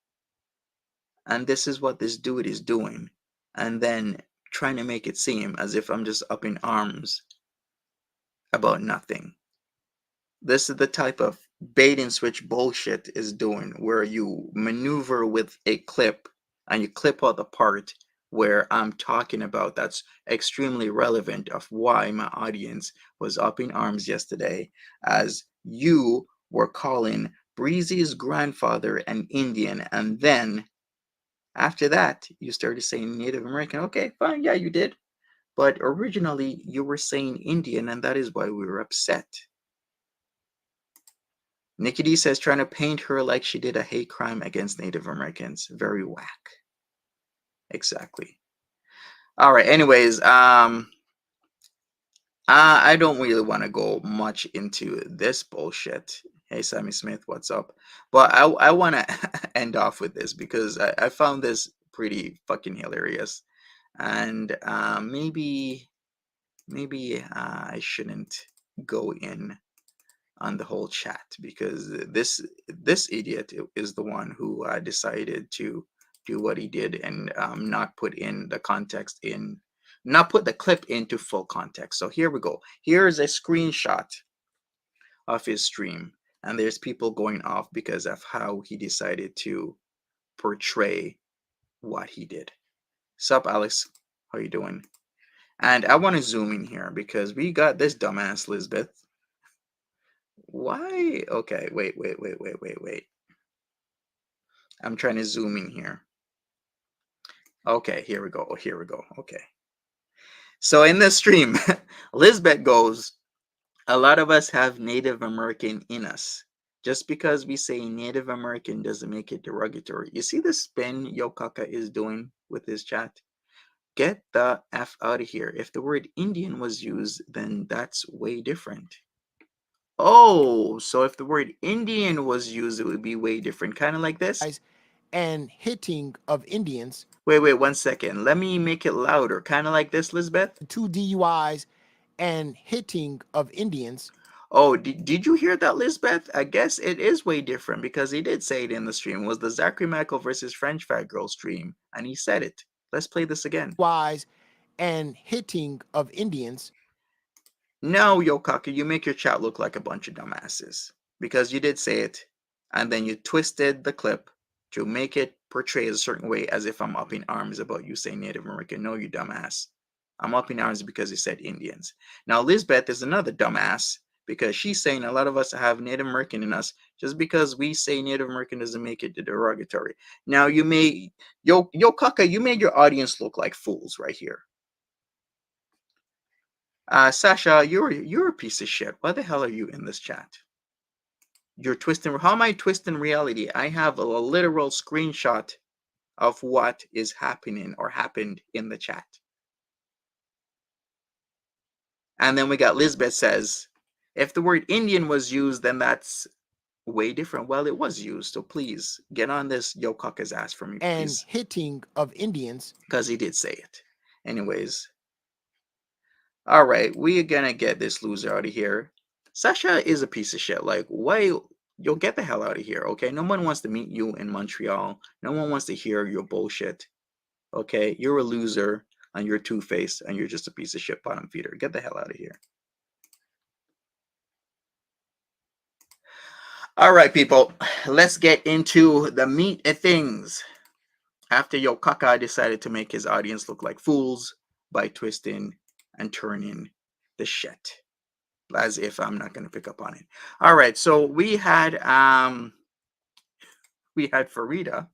And this is what this dude is doing. And then trying to make it seem as if I'm just up in arms about nothing. This is the type of bait and switch bullshit is doing, where you maneuver with a clip and you clip out the part where I'm talking about that's extremely relevant of why my audience was up in arms yesterday, as you were calling Breezy's grandfather an Indian, and then after that you started saying Native American. Okay, fine, yeah, you did, but originally you were saying Indian, and that is why we were upset. Nikki D says trying to paint her like she did a hate crime against Native Americans. Very whack. Exactly. All right. Anyways, I don't really want to go much into this bullshit. Hey, Sammy Smith, what's up? But I want to end off with this because I found this pretty fucking hilarious, and maybe I shouldn't go in on the whole chat, because this idiot is the one who decided to do what he did and not put in the context in, not put the clip into full context. So here we go. Here's a screenshot of his stream, and there's people going off because of how he decided to portray what he did. Sup, Alex? How you doing? And I want to zoom in here because we got this dumbass Lisbeth. Why? Okay, wait. I'm trying to zoom in here. Okay, here we go. Okay. So in the stream, Lisbeth goes, a lot of us have Native American in us. Just because we say Native American doesn't make it derogatory. You see the spin Yokaka is doing with his chat? get the F out of here. If the word Indian was used, then that's way different. Oh, so if the word Indian was used, it would be way different. Kind of like this. And hitting of Indians. Wait, 1 second. Let me make it louder. Kind of like this, Lisbeth. 2 DUIs and hitting of Indians. Oh, did you hear that, Lisbeth? I guess it is way different because he did say it in the stream. It was the Zachary Michael versus French Fat Girl stream, and he said it. Let's play this again. DUIs and hitting of Indians. No, Yokaka, you make your chat look like a bunch of dumbasses because you did say it, and then you twisted the clip to make it portray a certain way as if I'm up in arms about you saying Native American. No, you dumbass. I'm up in arms because you said Indians. Now, Lisbeth is another dumbass because she's saying a lot of us have Native American in us. Just because we say Native American doesn't make it derogatory. Now, you may, Yokaka, you made your audience look like fools right here. Sasha, you're a piece of shit. Why the hell are you in this chat? You're twisting. How am I twisting reality? I have a literal screenshot of what is happening or happened in the chat. And then we got Lisbeth says, if the word Indian was used, then that's way different. Well, it was used. So please get on this Yokaka's ass for me, and please. hitting of Indians. Because he did say it. Anyways. All right, we are gonna get this loser out of here. Sasha is a piece of shit. Like, why? You'll get the hell out of here, okay? No one wants to meet you in Montreal. No one wants to hear your bullshit, okay? You're a loser, and you're two-faced, and you're just a piece of shit bottom feeder. Get the hell out of here. All right, people. Let's get into the meat of things. After Yokaka decided to make his audience look like fools by twisting and turning the shit. As if I'm not going to pick up on it. All right, so we had Farida.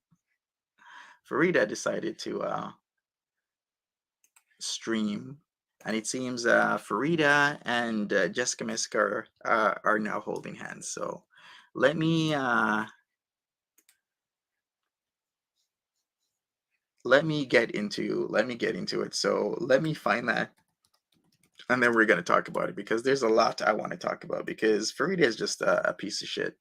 Farida decided to stream, and it seems Farida and Jessica Misker are now holding hands. So let me get into it. So let me find that. And then we're going to talk about it because there's a lot I want to talk about because Farida is just a piece of shit.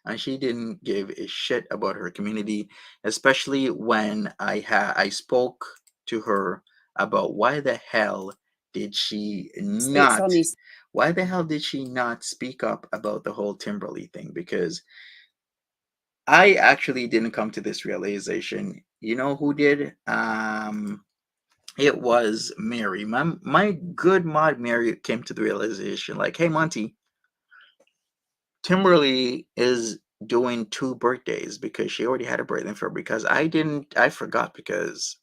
And she didn't give a shit about her community, especially when I spoke to her about why the hell did she not speak up about the whole Timberley thing? Because I actually didn't come to this realization. You know who did? It was Mary. My good mod Mary came to the realization, like, hey Monty, Timberly is doing 2 birthdays because she already had a birthday for because I forgot because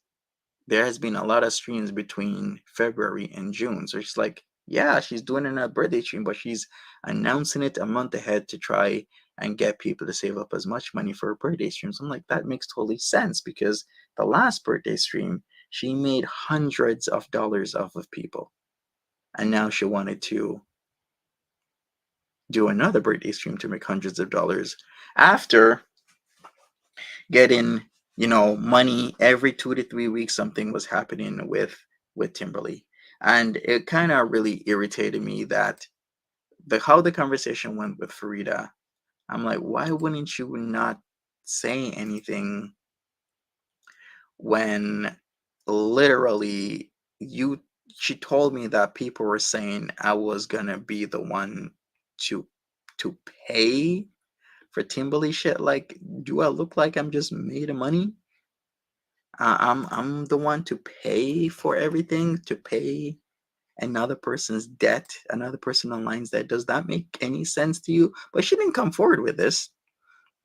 there has been a lot of streams between February and June. So she's like, yeah, she's doing a birthday stream, but she's announcing it a month ahead to try and get people to save up as much money for her birthday streams. I'm like, that makes totally sense because the last birthday stream, she made hundreds of dollars off of people. And now she wanted to do another birthday stream to make hundreds of dollars after getting, money every 2 to 3 weeks. Something was happening with Timberly, and it kind of really irritated me that how the conversation went with Farida. I'm like, why wouldn't you not say anything when literally she told me that people were saying I was gonna be the one to pay for Timberly shit? Like, do I look like I'm just made of money? I'm the one to pay for everything, to pay another person's debt, another person online's debt. Does that make any sense to you? But she didn't come forward with this.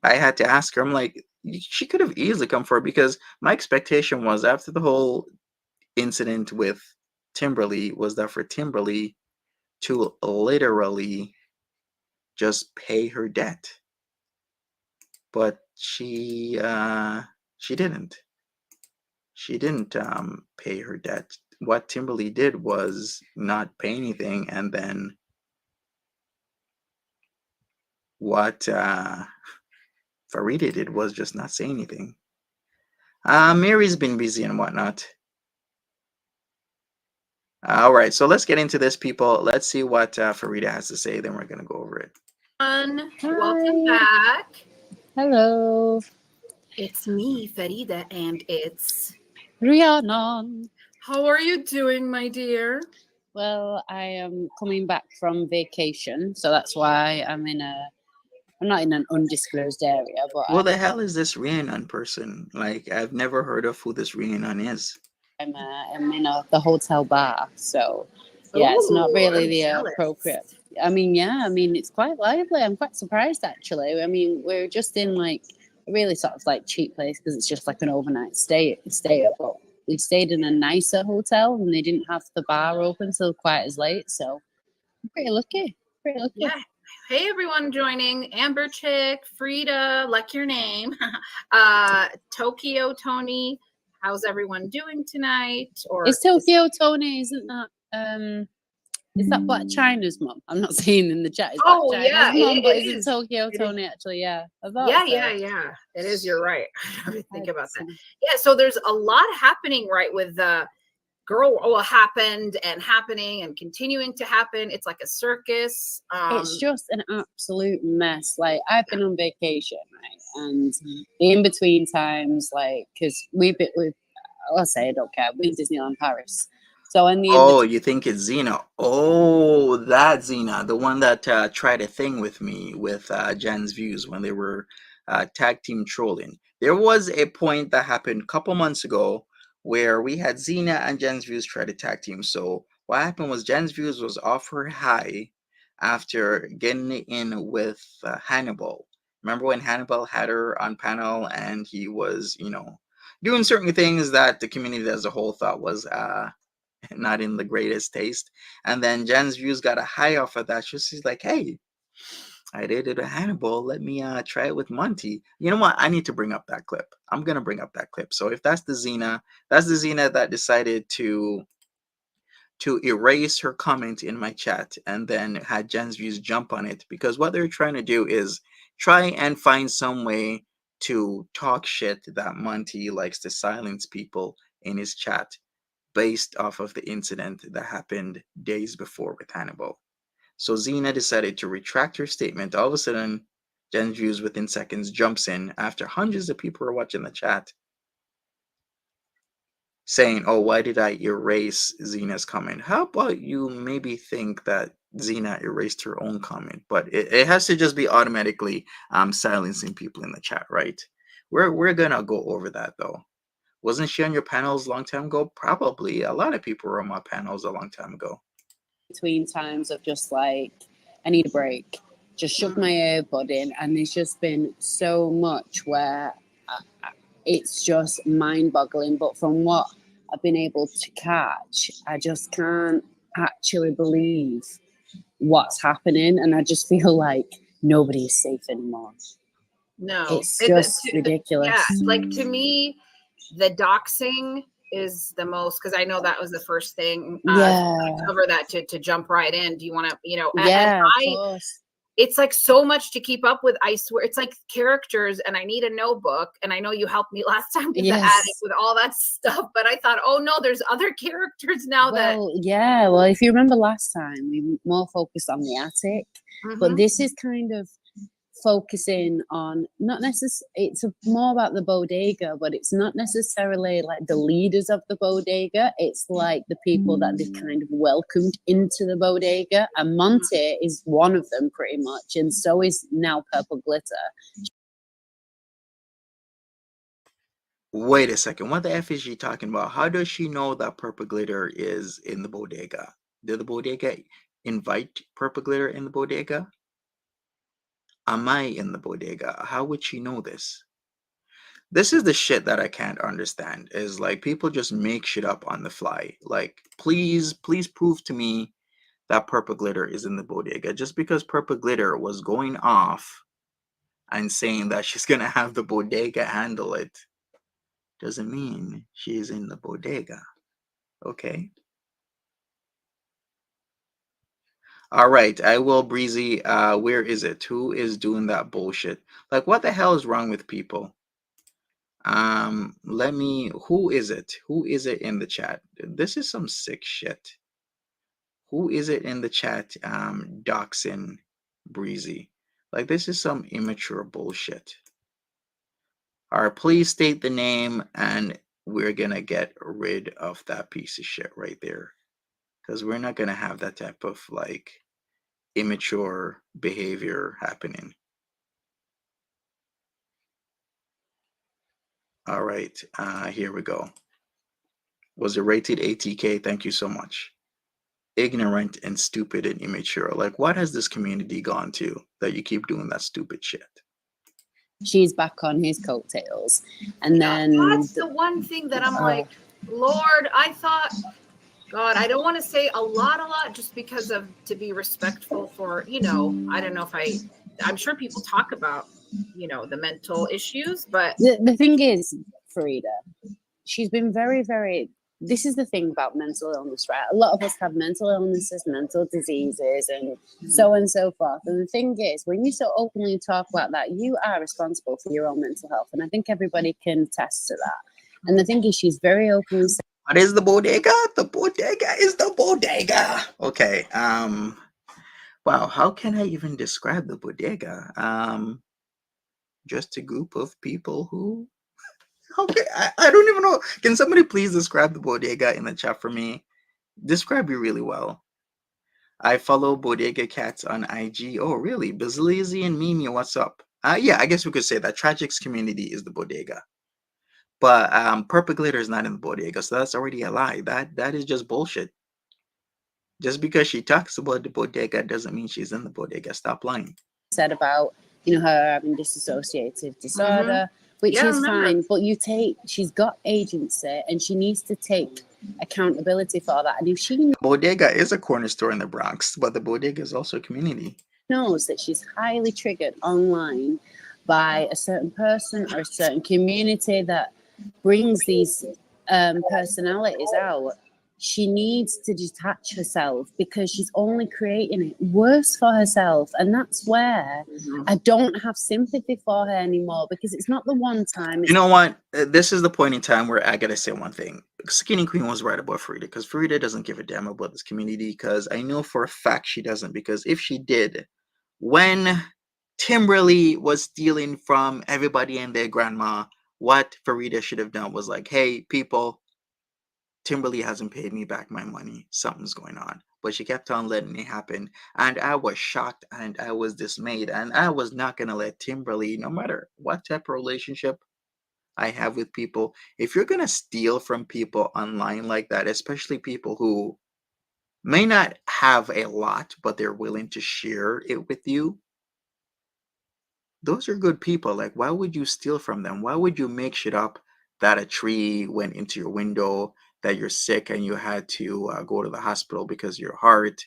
I had to ask her. I'm like, she could have easily come forward because my expectation was after the whole incident with Timberly was that for Timberly to literally just pay her debt. But she didn't. She didn't pay her debt. What Timberly did was not pay anything, and then what Farida did was just not say anything. Mary's been busy and whatnot. All right, so let's get into this, people. Let's see what Farida has to say. Then we're gonna go over it. Welcome Hi. back. Hello. It's me, Farida, and it's. Rhiannon. How are you doing, my dear? Well, I am coming back from vacation, so that's why I'm not in an undisclosed area, but Who the hell is this Rhiannon person? Like, I've never heard of who this Rhiannon is. I'm in the hotel bar, so yeah, it's not Ooh, really I'm the jealous. appropriate. I mean, it's quite lively. I'm quite surprised, actually. I mean, we're just in like a really sort of like cheap place because it's just like an overnight stay, but we stayed in a nicer hotel and they didn't have the bar open till quite as late, so I'm pretty lucky. Pretty lucky. Yeah. Hey, everyone joining. Amber Chick, Frida, like your name. Tokyo Tony. How's everyone doing tonight? Or It's Tokyo Tony, isn't that? Is that Black China's mum? I'm not seeing in the chat. It's Oh, Black China's yeah, mum, but it is is. it Tokyo It is. Tony actually? Yeah, I thought Yeah, so. yeah. It is. You're right. I didn't think about that. Yeah, so there's a lot happening, right, with the happened and happening and continuing to happen. It's like a circus. It's just an absolute mess. Like, I've been on vacation, right, and the in between times, like, because I'll say I don't care. We've been Disneyland Paris. So in the Oh, you think it's Xena? Oh, that Xena, the one that tried a thing with me with Jan's Views when they were tag team trolling. There was a point that happened a couple months ago where we had Xena and Jan's Views try to tag team. So what happened was Jan's Views was off her high after getting in with Hannibal. Remember when Hannibal had her on panel and he was, doing certain things that the community as a whole thought was not in the greatest taste. And then Jen's Views got a high off of that. She's like, hey, I did it with Hannibal. Let me try it with Monty. You know what? I need to bring up that clip. I'm gonna bring up that clip. So if that's the Xena, that decided to erase her comment in my chat and then had Jen's Views jump on it, because what they're trying to do is try and find some way to talk shit that Monty likes to silence people in his chat based off of the incident that happened days before with Hannibal. So Xena decided to retract her statement. All of a sudden, Jen's Views within seconds jumps in after hundreds of people are watching the chat saying, oh, why did I erase Xena's comment? How about you maybe think that Xena erased her own comment? But it has to just be automatically silencing people in the chat, right? We're gonna go over that though. Wasn't she on your panels a long time ago? Probably. A lot of people were on my panels a long time ago. between times of just like, I need a break. Just shove my earbud in, and there's just been so much where it's just mind-boggling. But from what I've been able to catch, I just can't actually believe what's happening, and I just feel like nobody's safe anymore. No, It's just ridiculous. Yeah, like to me, the doxing is the most, because I know that was the first thing. Yeah. Cover that to jump right in. Do you want to, Yeah, of course. It's like so much to keep up with. I swear, it's like characters, and I need a notebook. And I know you helped me last time with the attic with all that stuff, but I thought, oh no, there's other characters now. Well, if you remember last time, we more focused on the attic, but this is kind of focusing on not necessarily, it's more about the bodega, but it's not necessarily like the leaders of the bodega. It's like the people that they've kind of welcomed into the bodega, and Monty is one of them pretty much, and so is now Purple Glitter. Wait a second. What the F is she talking about? How does she know that Purple Glitter is in the bodega? Did the bodega invite Purple Glitter in the bodega? Am I in the bodega? How would she know this? This is the shit that I can't understand. Is like people just make shit up on the fly. Like, please prove to me that Purple Glitter is in the bodega. Just because Purple Glitter was going off and saying that she's gonna have the bodega handle it doesn't mean she's in the bodega. Okay. All right, I will, Breezy. Where is it? Who is doing that bullshit? Like, what the hell is wrong with people? Who is it? Who is it in the chat? This is some sick shit. Who is it in the chat? Doxin Breezy. Like, this is some immature bullshit. All right, please state the name, and we're gonna get rid of that piece of shit right there, because we're not gonna have that type of like immature behavior happening. All right, here we go. Was it rated ATK? Thank you so much. Ignorant and stupid and immature. Like, what has this community gone to that you keep doing that stupid shit? She's back on his coattails, and then That's the one thing that I'm like, Lord, I thought, God, I don't want to say a lot, just because of, to be respectful for, you know, I don't know if I'm sure people talk about, you know, the mental issues, but the thing is, Farida, she's been very, very, this is the thing about mental illness, right? A lot of us have mental illnesses, mental diseases, and so on and so forth. And the thing is, when you so openly talk about that, you are responsible for your own mental health. And I think everybody can attest to that. And the thing is, she's very openly saying, what is the bodega? The bodega is the bodega. Okay. Wow, how can I even describe the bodega? Just a group of people who, okay, I don't even know. Can somebody please describe the bodega in the chat for me? Describe it really well. I follow Bodega Cats on IG. Oh, really? Bazilizi and Mimi, what's up? Yeah, I guess we could say that Tragic's community is the bodega. But Purple Glitter is not in the bodega, so that's already a lie. That is just bullshit. Just because she talks about the bodega doesn't mean she's in the bodega. Stop lying. said about, you know, her having dissociative disorder, which is fine, but she's got agency and she needs to take accountability for that. And if she Bodega is a corner store in the Bronx, but the bodega is also a community. knows that she's highly triggered online by a certain person or a certain community that brings these personalities out, she needs to detach herself, because she's only creating it worse for herself. And that's where I don't have sympathy for her anymore, because it's not the one time. You know what? This is the point in time where I gotta say one thing. Skinny Queen was right about Farida, because Farida doesn't give a damn about this community, because I know for a fact she doesn't, because if she did, when Timberly was stealing from everybody and their grandma, what Farida should have done was like, hey, people, Timberly hasn't paid me back my money. Something's going on. But she kept on letting it happen. And I was shocked and I was dismayed. And I was not going to let Timberly, no matter what type of relationship I have with people, if you're going to steal from people online like that, especially people who may not have a lot, but they're willing to share it with you, those are good people. Like, why would you steal from them? Why would you make shit up that a tree went into your window, that you're sick and you had to go to the hospital because of your heart,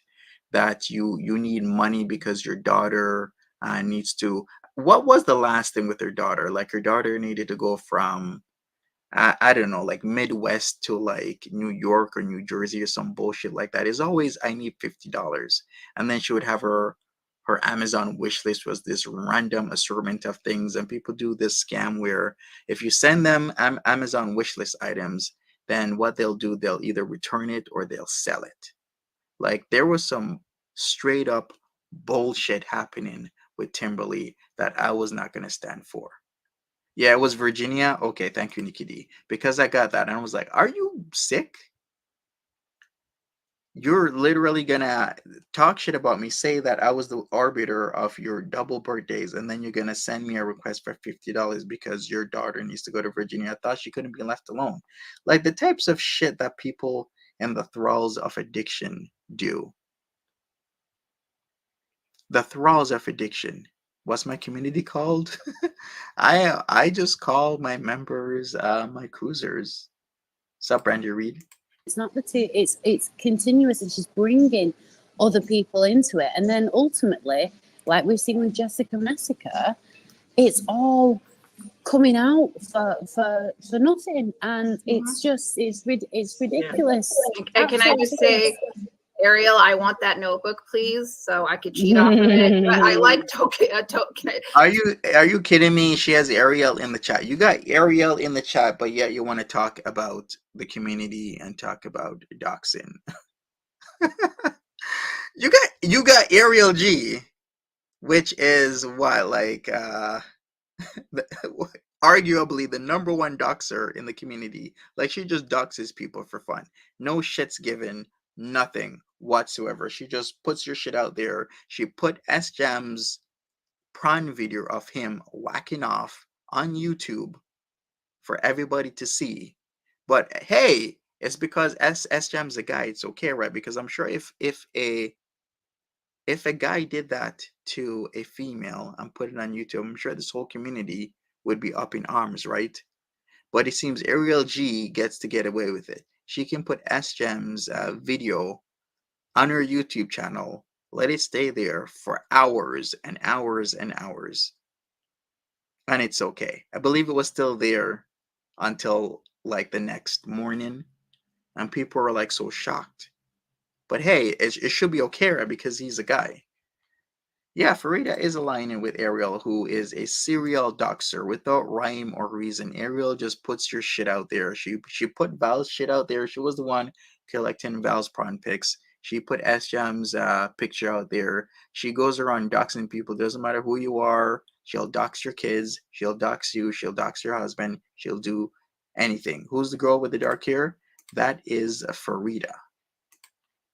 that you need money because your daughter needs to, what was the last thing with her daughter? Like, her daughter needed to go from I don't know, like Midwest to like New York or New Jersey or some bullshit like that. Is always, I need $50. And then she would have her Amazon wish list was this random assortment of things. And people do this scam where if you send them Amazon wish list items, then what they'll do, they'll either return it or they'll sell it. Like, there was some straight up bullshit happening with Timberly that I was not going to stand for. Yeah, it was Virginia. Okay, thank you, Nikki D. Because I got that and I was like, are you sick? You're literally gonna talk shit about me, say that I was the arbiter of your double birthdays, and then you're gonna send me a request for $50 because your daughter needs to go to Virginia. I thought she couldn't be left alone. Like, the types of shit that people in the thralls of addiction do. The thralls of addiction. What's my community called? I just call my members my cruisers. Sup, Brandy Reed? It's not it's continuous, and she's bringing other people into it. And then ultimately, like we've seen with Jessica Massacre, it's all coming out for nothing. And it's just, it's ridiculous. And can I just say, Ariel, I want that notebook, please, so I could cheat off of it. But I like token. Are you kidding me? She has Ariel in the chat. You got Ariel in the chat, but yet you want to talk about the community and talk about doxing. you got Ariel G, which is what, like arguably the number one doxer in the community. Like, she just doxes people for fun. No shits given, nothing whatsoever. She just puts your shit out there. She put S Jam's prawn video of him whacking off on YouTube for everybody to see. But hey, it's because S Jam's a guy. It's okay, right? Because I'm sure if a guy did that to a female and put it on YouTube, I'm sure this whole community would be up in arms, right? But it seems Ariel G gets to get away with it. She can put S Jam's video on her YouTube channel, let it stay there for hours and hours and hours, and it's okay. I believe it was still there until like the next morning, and people were like so shocked. But hey, it should be okay, right? Because he's a guy. Yeah, Farida is aligning with Ariel, who is a serial doxer without rhyme or reason. Ariel just puts your shit out there. She put Val's shit out there. She was the one collecting Val's prawn pics. She put S Jam's picture out there. She goes around doxing people. Doesn't matter who you are. She'll dox your kids. She'll dox you. She'll dox your husband. She'll do anything. Who's the girl with the dark hair? That is Farida.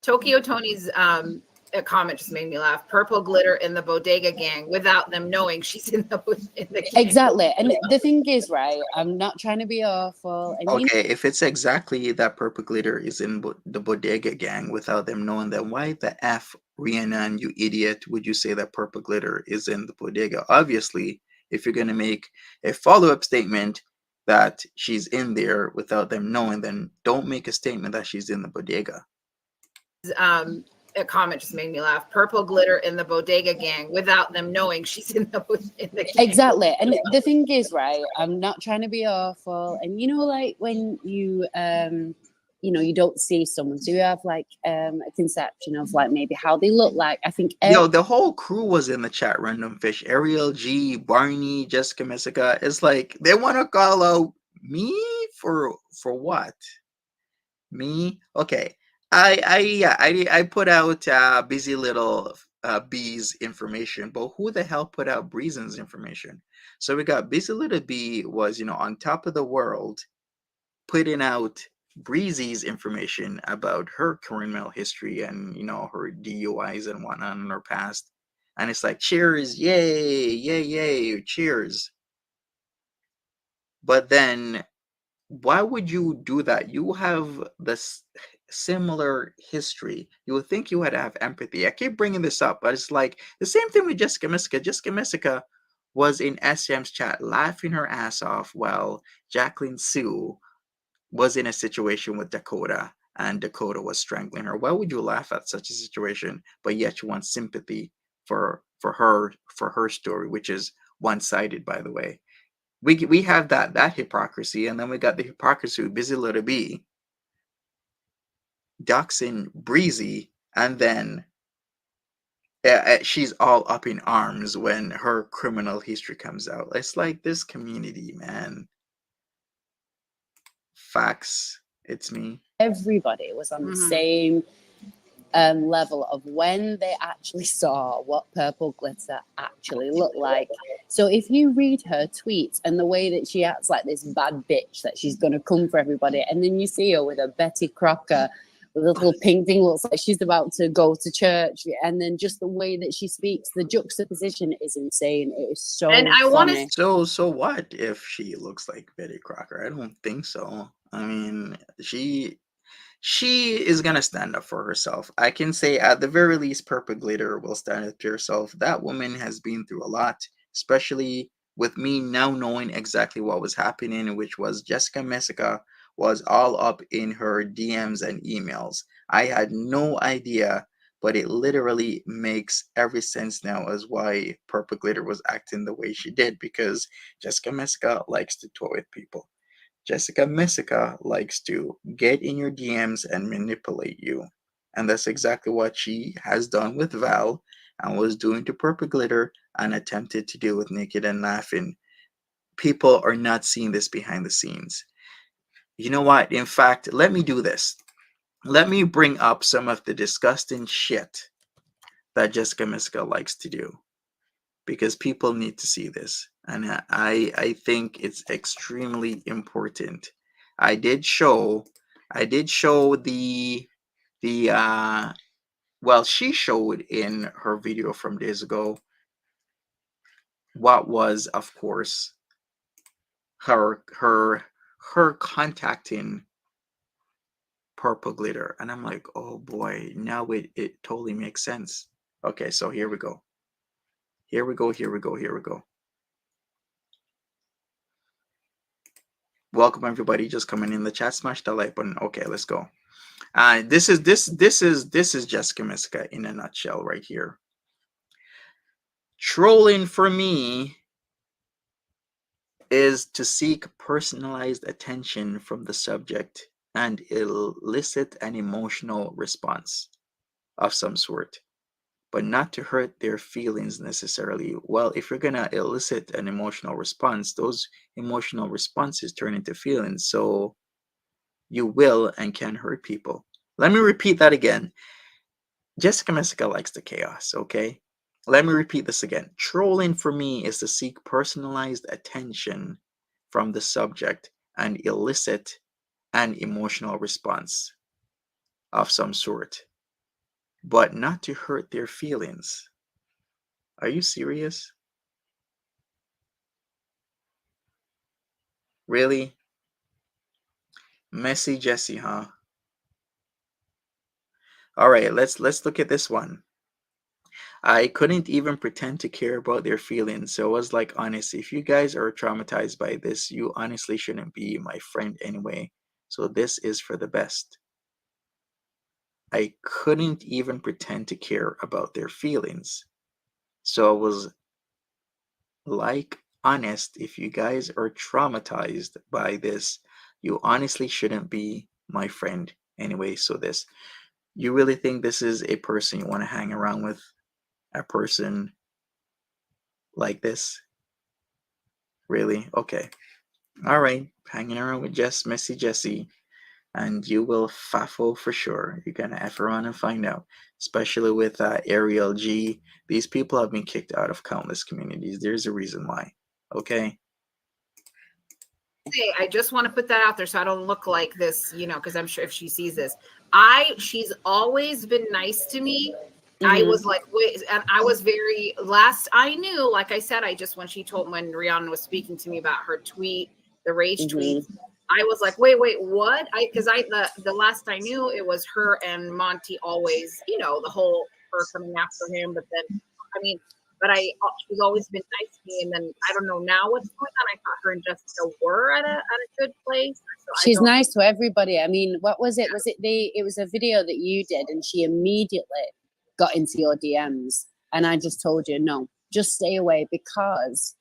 Tokyo Tony's a comment just made me laugh. Purple glitter in the bodega gang without them knowing she's in the gang. Exactly. And the thing is, right, I'm not trying to be awful. And Okay, if it's exactly that purple glitter is in the bodega gang without them knowing, then why the F, Rhiannon, you idiot, would you say that purple glitter is in the bodega? Obviously, if you're going to make a follow-up statement that she's in there without them knowing, then don't make a statement that she's in the bodega. A comment just made me laugh. Purple glitter in the bodega gang without them knowing she's in the gang. Exactly. And the thing is, right, I'm not trying to be awful. And like when you you don't see someone, so you have like a conception of like maybe how they look like. I think the whole crew was in the chat, Random Fish, Ariel G, Barney, Jessica Messica. It's like they want to call out me for what? Me? Okay. I put out busy little B's information, but who the hell put out Breezen's information? So we got busy little B was on top of the world, putting out Breezy's information about her criminal history and her DUIs and whatnot in her past, and it's like cheers, yay, yay, yay, cheers. But then, why would you do that? You have this similar history. You would think you would have empathy. I keep bringing this up, but it's like the same thing with Jessica Messica. Jessica Messica was in SM's chat laughing her ass off while Jacqueline Sue was in a situation with Dakota and Dakota was strangling her. Why would you laugh at such a situation, but yet you want sympathy for her story, which is one-sided, by the way. We have that hypocrisy, and then we got the hypocrisy with Busy Little B doxing Breezy, and then she's all up in arms when her criminal history comes out. It's like this community, man. Facts. It's me. Everybody was on the same level of when they actually saw what purple glitter actually looked like. So if you read her tweets and the way that she acts like this bad bitch that she's going to come for everybody, and then you see her with a Betty Crocker with a little pink thing, looks like she's about to go to church, and then just the way that she speaks, the juxtaposition is insane. It is so and I want to so what if she looks like Betty Crocker? I don't think so. I mean, she is gonna stand up for herself. I can say at the very least, Purple Glitter will stand up to herself. That woman has been through a lot, especially with me now knowing exactly what was happening, which was Jessica Messica was all up in her DMs and emails. I had no idea, but it literally makes every sense now as why Purple Glitter was acting the way she did, because Jessica Messica likes to toy with people. Jessica Messica likes to get in your DMs and manipulate you. And that's exactly what she has done with Val and was doing to Purple Glitter and attempted to do with Naked and Laughing. People are not seeing this behind the scenes. You know what? In fact, let me do this. Let me bring up some of the disgusting shit that Jessica Miska likes to do, because people need to see this, and I think it's extremely important. I did show the well, she showed in her video from days ago what was, of course, her contacting Purple Glitter, and I'm like, oh boy, now it totally makes sense. Okay, so here we go. Here we go. Welcome everybody, just coming in the chat, smash the like button. Okay, let's go. This is Jessica Miska in a nutshell right here. Trolling for me is to seek personalized attention from the subject and elicit an emotional response of some sort, but not to hurt their feelings necessarily. Well, if you're gonna elicit an emotional response, those emotional responses turn into feelings, so you will and can hurt people. Let me repeat that again. Jessica Miska likes the chaos, okay? Let me repeat this again. Trolling for me is to seek personalized attention from the subject and elicit an emotional response of some sort, but not to hurt their feelings. Are you serious? Really? Messy Jessie, huh? All right, let's look at this one. I couldn't even pretend to care about their feelings, so I was like, honest, if you guys are traumatized by this, you honestly shouldn't be my friend anyway. So this is for the best. I couldn't even pretend to care about their feelings. So I was like, honest, if you guys are traumatized by this, you honestly shouldn't be my friend anyway. So this, you really think this is a person you want to hang around with? A person like this? Really? Okay. All right. Hanging around with Messy Jessie, and you will faffle for sure. You're gonna F around and find out. Especially with Ariel G. These people have been kicked out of countless communities. There's a reason why. Okay. I just want to put that out there so I don't look like this, because I'm sure if she sees this, she's always been nice to me. I was like, wait, and I was very last I knew, like I said, when Rihanna was speaking to me about her tweet, the rage tweets, I was like, wait, what? The last I knew, it was her and Monty always, the whole her coming after him, but then, she's always been nice to me, and then I don't know now what's going on. I thought her and Jessica were at a good place. So she's nice to everybody. I mean, what was it? It was a video that you did, and she immediately got into your DMs, and I just told you, no, just stay away, because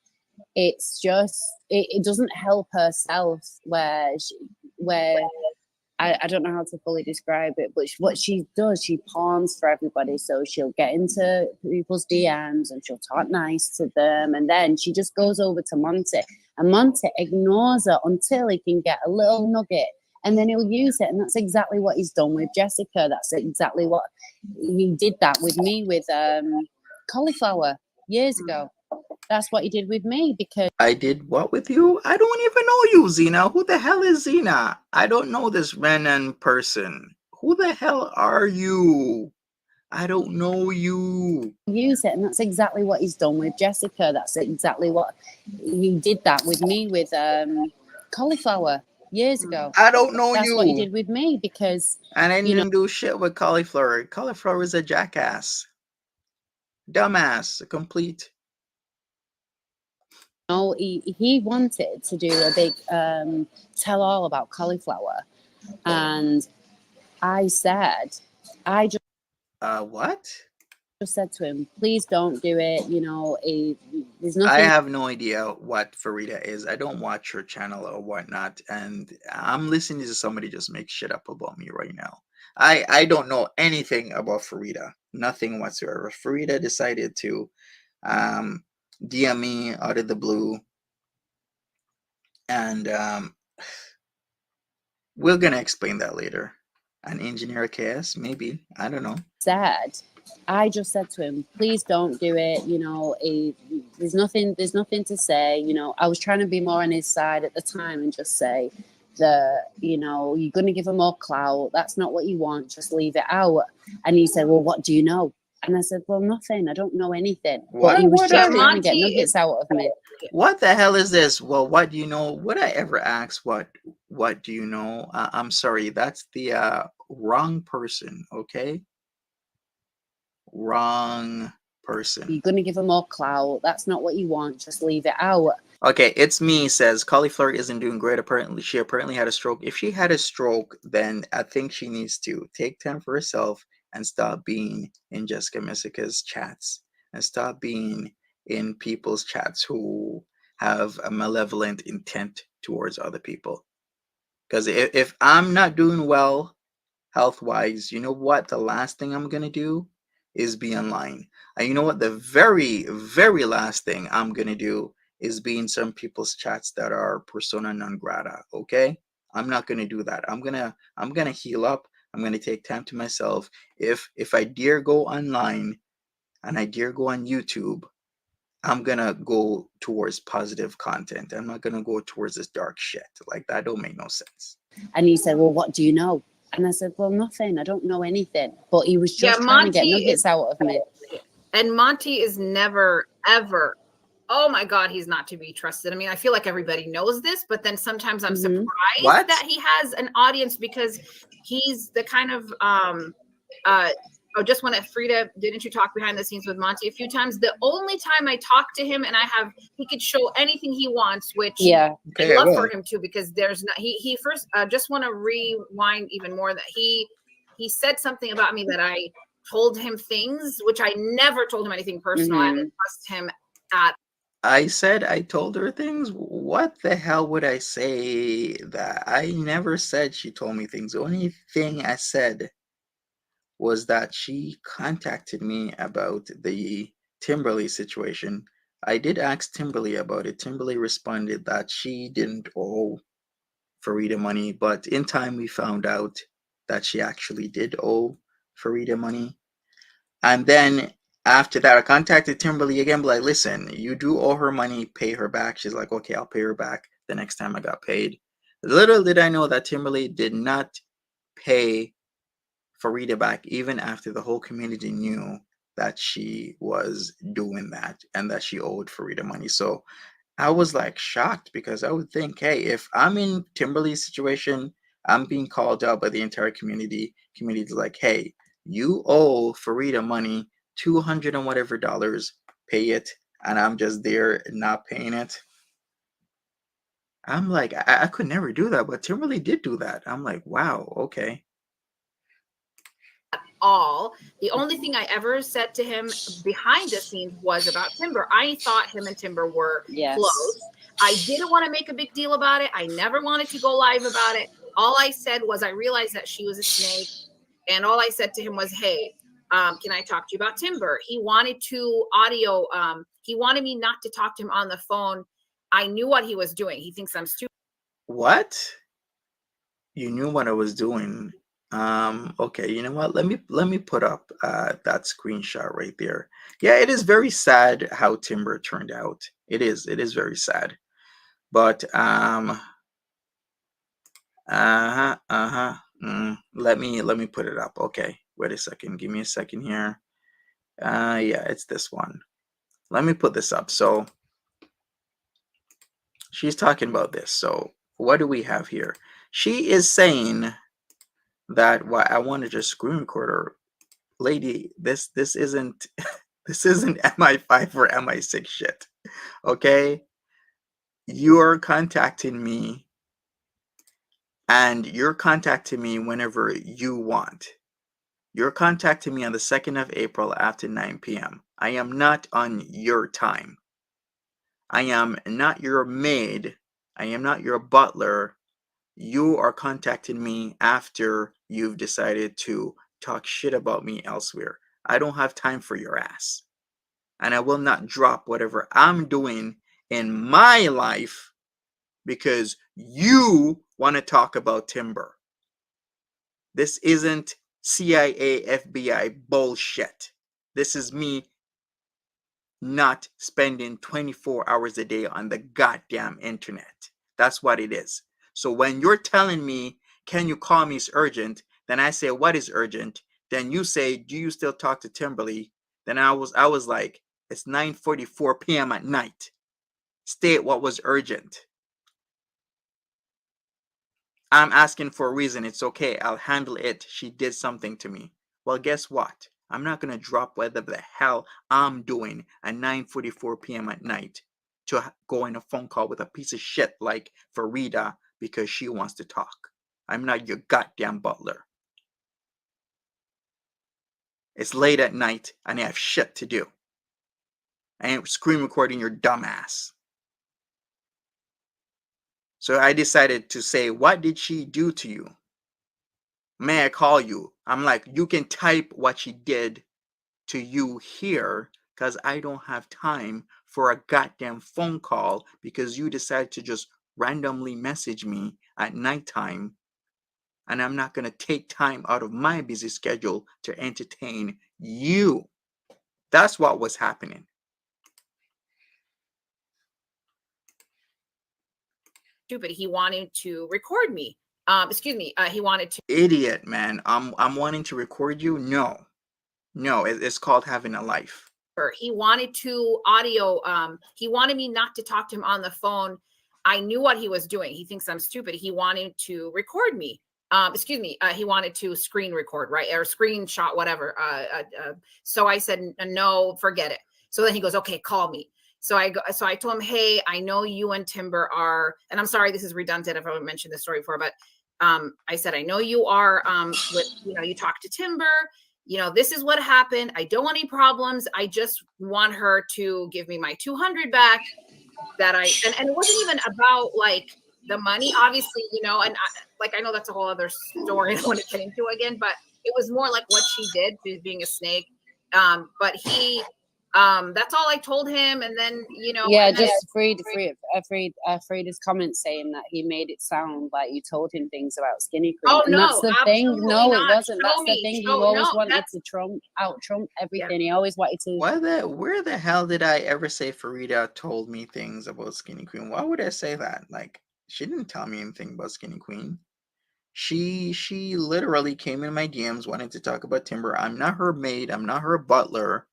it's just it doesn't help herself. Where I don't know how to fully describe it, but what she does, she pawns for everybody. So she'll get into people's DMs and she'll talk nice to them. And then she just goes over to Monty, and Monty ignores her until he can get a little nugget. And then he'll use it. And that's exactly what he's done with Jessica. That's exactly what he did that with me with Cauliflower years ago. That's what he did with me, because I did what with you? I don't even know you, Zena. Who the hell is Zena? I don't know this random person. Who the hell are you? I don't know you. Use it, and that's exactly what he's done with Jessica. That's exactly what he did that with me with Cauliflower years ago. I don't know That's you. what he did with me, because and I didn't do shit with Cauliflower. Cauliflower is a jackass. Dumbass. A complete. No, he wanted to do a big tell all about Cauliflower, and I said, What? just said to him, please don't do it. There's nothing. I have no idea what Farida is. I don't watch her channel or whatnot, and I'm listening to somebody just make shit up about me right now. I don't know anything about Farida. Nothing whatsoever. Farida decided to DM me out of the blue, and we're gonna explain that later. An engineer case, maybe. I don't know. said, I just said to him, please don't do it. You know, there's nothing to say. You know, I was trying to be more on his side at the time and just say that, you know, you're going to give him more clout. That's not what you want. Just leave it out. And he said, well, what do you know? And I said, well, nothing. I don't know anything. But he was What just are- trying to get Monty nuggets out of me. What the hell is this? Well, what do you know? Would I ever ask what do you know? I'm sorry, that's the wrong person, okay? Wrong person. You're going to give him more clout. That's not what you want. Just leave it out. Okay, it's me, says Cauliflower isn't doing great. Apparently, she had a stroke. If she had a stroke, then I think she needs to take time for herself and stop being in Jessica Messica's chats and stop being in people's chats who have a malevolent intent towards other people. Because if I'm not doing well health wise, you know what? The last thing I'm going to do is be online. And you know what? The very, very last thing I'm going to do is be in some people's chats that are persona non grata. Okay? I'm not going to do that. I'm going to heal up. I'm going to take time to myself. If I dare go online and I dare go on YouTube, I'm gonna go towards positive content. I'm not gonna go towards this dark shit. Like that don't make no sense. And he said, well, what do you know? And I said, well, nothing. I don't know anything. But he was just trying to get nuggets out of me. And Monty is never, ever, oh my God, he's not to be trusted. I mean, I feel like everybody knows this, but then sometimes I'm surprised that he has an audience because he's the kind of, just when Farida, didn't you talk behind the scenes with Monty a few times? The only time I talk to him and he could show anything he wants, which I love for him too, because there's not, he first, just want to rewind even more that he said something about me that I told him things, which I never told him anything personal. I didn't trust him at. I said I told her things. What the hell would I say that? I never said she told me things. The only thing I said was that she contacted me about the Timberly situation. I did ask Timberly about it. Timberly responded that she didn't owe Farida money, but in time we found out that she actually did owe Farida money. And then after that, I contacted Timberly again, like, listen, you do owe her money, pay her back. She's like, okay, I'll pay her back the next time I got paid. Little did I know that Timberly did not pay Farida back, even after the whole community knew that she was doing that and that she owed Farida money. So I was like shocked because I would think, hey, if I'm in Timberly's situation, I'm being called out by the entire community. Community's like, hey, you owe Farida money, 200 and whatever dollars, pay it, and I'm just there not paying it. I'm like, I could never do that, but Timberly did do that. I'm like, wow, okay. All the only thing I ever said to him behind the scenes was about Timber. I thought him and Timber were close. I didn't want to make a big deal about it. I never wanted to go live about it. All I said was I realized that she was a snake, and all I said to him was, hey, can I talk to you about Timber? He wanted to audio. He wanted me not to talk to him on the phone. I knew what he was doing. He thinks I'm stupid. What? You knew what I was doing. Okay, you know what? Let me put up that screenshot right there. Yeah, it is very sad how Timber turned out. It is very sad. But let me put it up. Okay, wait a second. Give me a second here. Yeah, it's this one. Let me put this up. So she's talking about this. So what do we have here? She is saying that I want to just screen record her. Lady, this isn't this isn't MI5 or MI6 shit. Okay? You're contacting me and you're contacting me whenever you want. You're contacting me on the 2nd of April after 9 p.m. I am not on your time. I am not your maid. I am not your butler. You are contacting me after you've decided to talk shit about me elsewhere. I don't have time for your ass. And I will not drop whatever I'm doing in my life because you want to talk about Timber. This isn't CIA, FBI bullshit. This is me not spending 24 hours a day on the goddamn internet. That's what it is. So when you're telling me, can you call me, it's urgent, then I say, what is urgent? Then you say, do you still talk to Timberly? Then I was like, it's 9:44 p.m. at night. State what was urgent. I'm asking for a reason. It's okay. I'll handle it. She did something to me. Well, guess what? I'm not going to drop whatever the hell I'm doing at 9:44 p.m. at night to go in a phone call with a piece of shit like Farida because she wants to talk. I'm not your goddamn butler. It's late at night and I have shit to do. I ain't screen recording your dumbass. So I decided to say, what did she do to you? May I call you? I'm like, you can type what she did to you here because I don't have time for a goddamn phone call because you decided to just randomly message me at nighttime, and I'm not going to take time out of my busy schedule to entertain you. That's what was happening. Stupid. He wanted to record me. He wanted to. Idiot, man. I'm wanting to record you? No, it's called having a life. He wanted to audio. He wanted me not to talk to him on the phone. I knew what he was doing. He thinks I'm stupid. He wanted to record me. He wanted to screen record, right? Or screenshot, whatever. So I said, no, forget it. So then he goes, okay, call me. So I told him, hey, I know you and Timber are, and I'm sorry, this is redundant if I haven't mentioned this story before, but I said, I know you are you talk to Timber, this is what happened. I don't want any problems. I just want her to give me my 200 back and it wasn't even about like the money, obviously, and I know that's a whole other story I don't want to get into again, but it was more like what she did to being a snake. But he, that's all I told him. And then, just Frida's comments saying that he made it sound like you told him things about Skinny Cream. Oh, and no, that's the thing. No, not. it wasn't. Show That's me. the thing. He Show- always no, wanted that's- to trump everything. Yeah. He always wanted to. Where the hell did I ever say Farida told me things about Skinny Queen? Why would I say that? Like, she didn't tell me anything about Skinny Queen. She literally came in my DMs wanting to talk about Timber. I'm not her maid. I'm not her butler.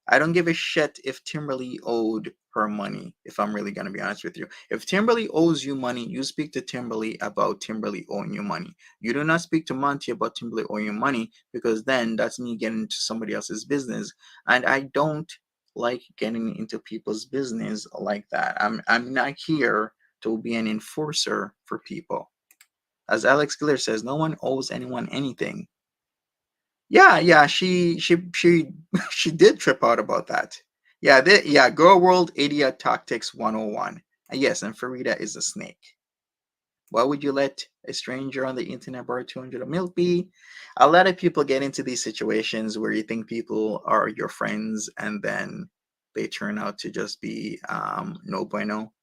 I don't give a shit if Timberly owed her money, if I'm really going to be honest with you. If Timberly owes you money, you speak to Timberly about Timberly owing you money. You do not speak to Monty about Timberly owing you money, because then that's me getting into somebody else's business. And I don't like getting into people's business like that. I'm not here to be an enforcer for people. As Alex Giller says, no one owes anyone anything. Yeah, she she did trip out about that. Yeah, Girl World Idiot Tactics 101. Yes, and Farida is a snake. Why would you let a stranger on the internet borrow 200 of milk be? A lot of people get into these situations where you think people are your friends and then they turn out to just be no bueno.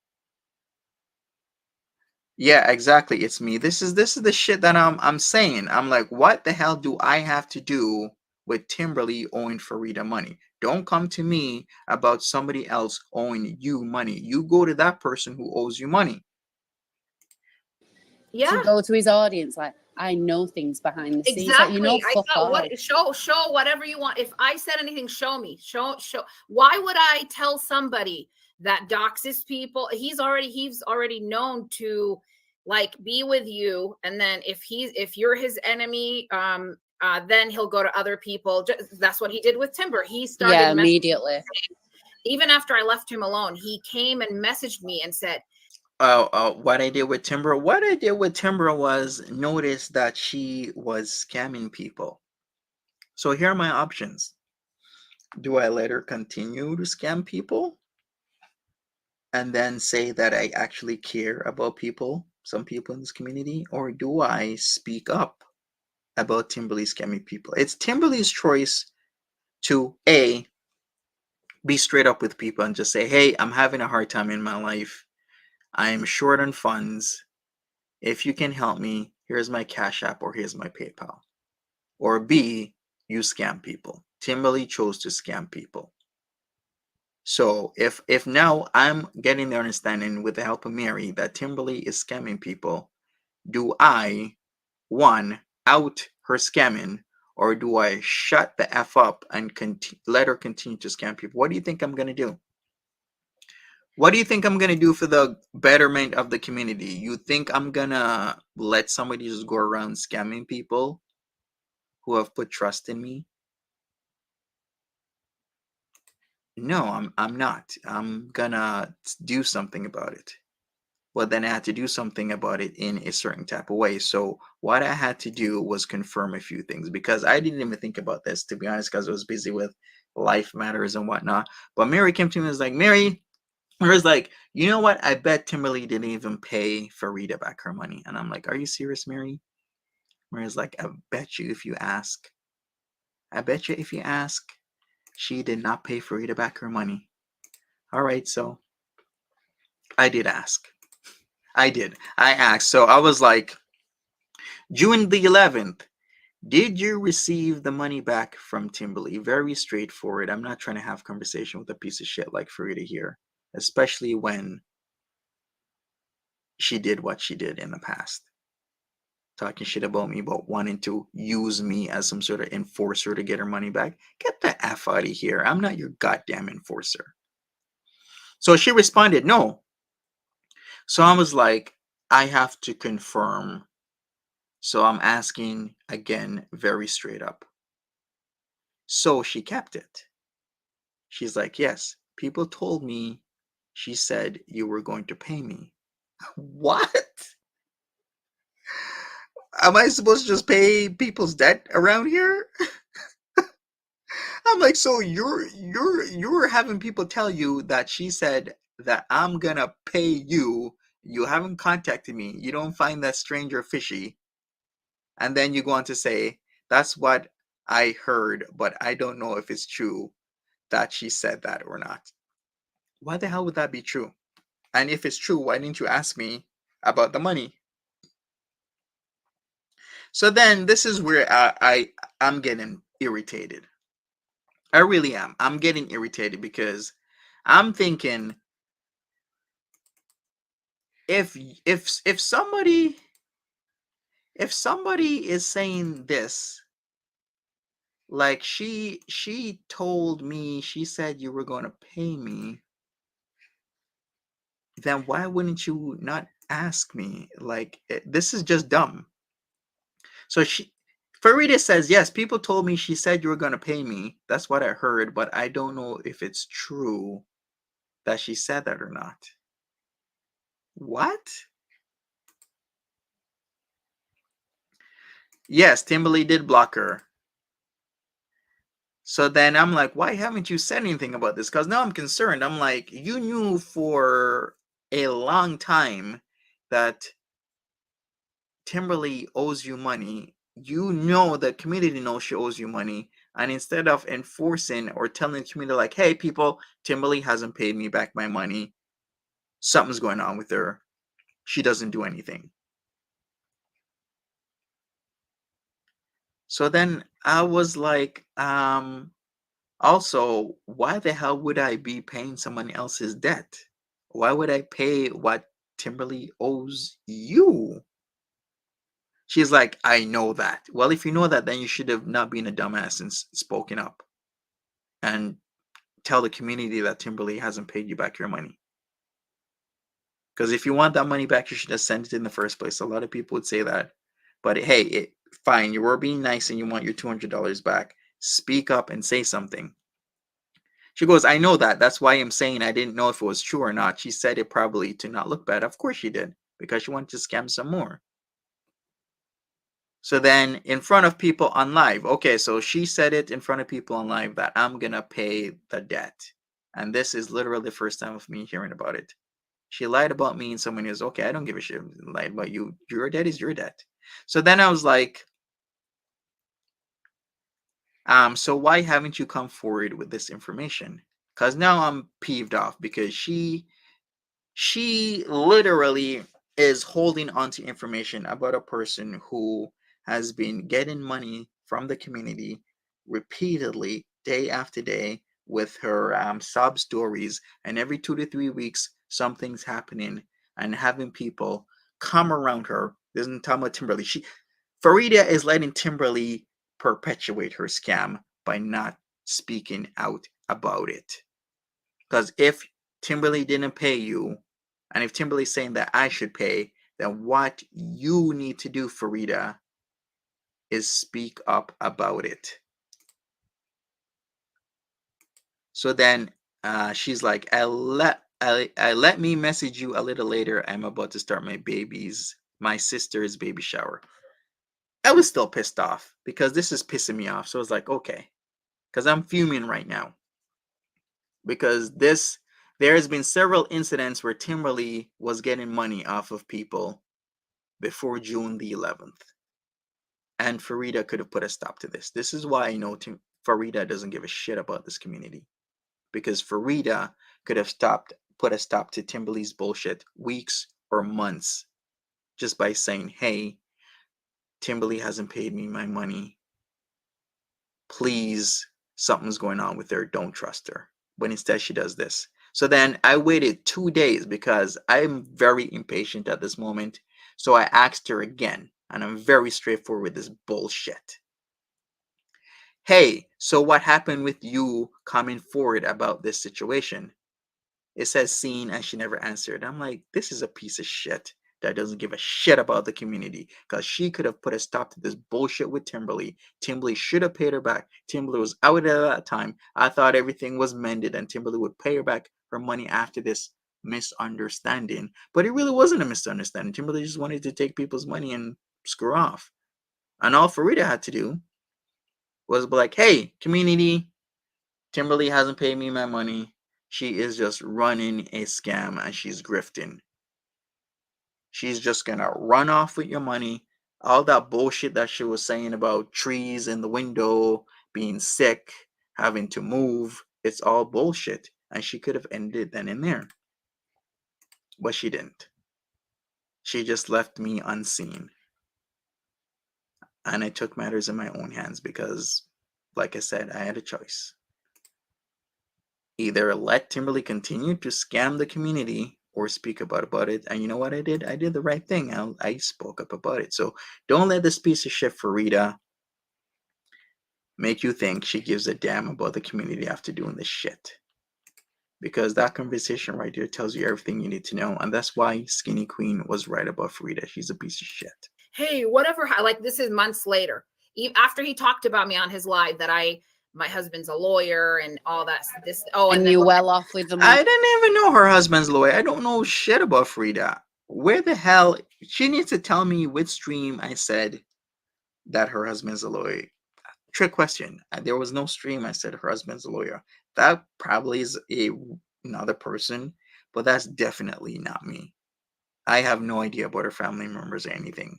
Yeah, exactly. It's me. This is the shit that I'm saying. I'm like, what the hell do I have to do with Timberly owing Farida money? Don't come to me about somebody else owing you money. You go to that person who owes you money. Yeah. To go to his audience, like, I know things behind the scenes. Exactly. Like, I thought, show whatever you want. If I said anything, show me. Show. Why would I tell somebody that doxes people? He's already known to like be with you, and then if you're his enemy, then he'll go to other people. That's what he did with Timber. He started immediately. Even after I left him alone, he came and messaged me and said, what I did with Timber? What I did with Timber was notice that she was scamming people. So here are my options. Do I let her continue to scam people and then say that I actually care about people, some people in this community, or do I speak up about Timberly scamming people? It's Timberly's choice to A, be straight up with people and just say, hey, I'm having a hard time in my life. I'm short on funds. If you can help me, here's my Cash App or here's my PayPal. or B, you scam people. Timberly chose to scam people. So if now I'm getting the understanding with the help of Mary that Timberly is scamming people, do I, one, out her scamming, or do I shut the F up and let her continue to scam people? What do you think I'm going to do? What do you think I'm going to do for the betterment of the community? You think I'm going to let somebody just go around scamming people who have put trust in me? No, I'm not. I'm going to do something about it. Well, then I had to do something about it in a certain type of way. So what I had to do was confirm a few things, because I didn't even think about this, to be honest, because I was busy with life matters and whatnot. But Mary came to me and was like, Mary was like, you know what? I bet Timberly didn't even pay Farida back her money. And I'm like, are you serious, Mary? Mary's like, I bet you if you ask. I bet you if you ask, she did not pay Farida back her money. All right, so I did ask. I did. I asked. So I was like, June the 11th, did you receive the money back from Timberly? Very straightforward. I'm not trying to have conversation with a piece of shit like Farida here, especially when she did what she did in the past. Talking shit about me, about wanting to use me as some sort of enforcer to get her money back. Get the F out of here. I'm not your goddamn enforcer. So she responded, no. So I was like, I have to confirm. So I'm asking again, very straight up. So she kept it. She's like, yes, people told me, she said you were going to pay me. What? Am I supposed to just pay people's debt around here? I'm like, so you're having people tell you that she said that I'm gonna pay you. You haven't contacted me. You don't find that stranger fishy. And then you go on to say, that's what I heard, but I don't know if it's true that she said that or not. Why the hell would that be true? And if it's true, why didn't you ask me about the money? So then this is where I'm getting irritated. I really am. I'm getting irritated because I'm thinking, if somebody is saying this, like she told me, she said you were going to pay me, then why wouldn't you not ask me? Like, this is just dumb. So Farida says, yes, people told me she said you were going to pay me. That's what I heard, but I don't know if it's true that she said that or not. What? Yes, Timberly did block her. So then I'm like, why haven't you said anything about this? Because now I'm concerned. I'm like, you knew for a long time that Timberly owes you money. You know the community knows she owes you money. And instead of enforcing or telling the community, like, hey, people, Timberly hasn't paid me back my money. Something's going on with her. She doesn't do anything. So then I was like, also, why the hell would I be paying someone else's debt? Why would I pay what Timberly owes you? She's like, I know that. Well, if you know that, then you should have not been a dumbass and spoken up and tell the community that Timberly hasn't paid you back your money. Because if you want that money back, you should have sent it in the first place. A lot of people would say that. But hey, fine, you were being nice and you want your $200 back. Speak up and say something. She goes, I know that. That's why I'm saying I didn't know if it was true or not. She said it probably to not look bad. Of course she did, because she wanted to scam some more. So then in front of people on live, okay, so she said it in front of people on live that I'm going to pay the debt. And this is literally the first time of me hearing about it. She lied about me and someone is, okay, I don't give a shit. Lied about you. Your debt is your debt. So then I was like, so why haven't you come forward with this information? Because now I'm peeved off because she literally is holding on to information about a person who has been getting money from the community repeatedly, day after day, with her sob stories, and every 2 to 3 weeks something's happening, and having people come around her. Doesn't tell about Timberly. Farida is letting Timberly perpetuate her scam by not speaking out about it. Because if Timberly didn't pay you, and if Timberly's saying that I should pay, then what you need to do, Farida, is speak up about it. So then she's like, I let me message you a little later. I'm about to start my sister's baby shower. I was still pissed off because this is pissing me off. So I was like, okay, because I'm fuming right now. Because there has been several incidents where Timberly was getting money off of people before June the 11th. And Farida could have put a stop to this. This is why I know Farida doesn't give a shit about this community. Because Farida could have put a stop to Timberly's bullshit weeks or months just by saying, hey, Timberly hasn't paid me my money. Please, something's going on with her. Don't trust her. But instead she does this. So then I waited 2 days because I'm very impatient at this moment. So I asked her again, and I'm very straightforward with this bullshit. Hey, so what happened with you coming forward about this situation? It says seen, and she never answered. I'm like, this is a piece of shit that doesn't give a shit about the community, because she could have put a stop to this bullshit with Timberly. Timberly should have paid her back. Timberly was out at that time. I thought everything was mended and Timberly would pay her back her money after this misunderstanding. But it really wasn't a misunderstanding. Timberly just wanted to take people's money and screw off. And all Farida had to do was be like, hey, community, Timberly hasn't paid me my money. She is just running a scam and she's grifting. She's just gonna run off with your money. All that bullshit that she was saying about trees in the window, being sick, having to move, it's all bullshit. And she could have ended it then and there. But she didn't. She just left me unseen. And I took matters in my own hands because, like I said, I had a choice. Either let Timberly continue to scam the community or speak about it. And you know what I did? I did the right thing. I spoke up about it. So don't let this piece of shit Farida make you think she gives a damn about the community after doing this shit. Because that conversation right there tells you everything you need to know. And that's why Skinny Queen was right about Farida. She's a piece of shit. Hey, whatever. Like, this is months later. After he talked about me on his live that my husband's a lawyer and all that. And you're well off with the money. I didn't even know her husband's a lawyer. I don't know shit about Farida. Where the hell? She needs to tell me which stream I said that her husband's a lawyer. Trick question. There was no stream I said her husband's a lawyer. That probably is another person, but that's definitely not me. I have no idea about her family members or anything.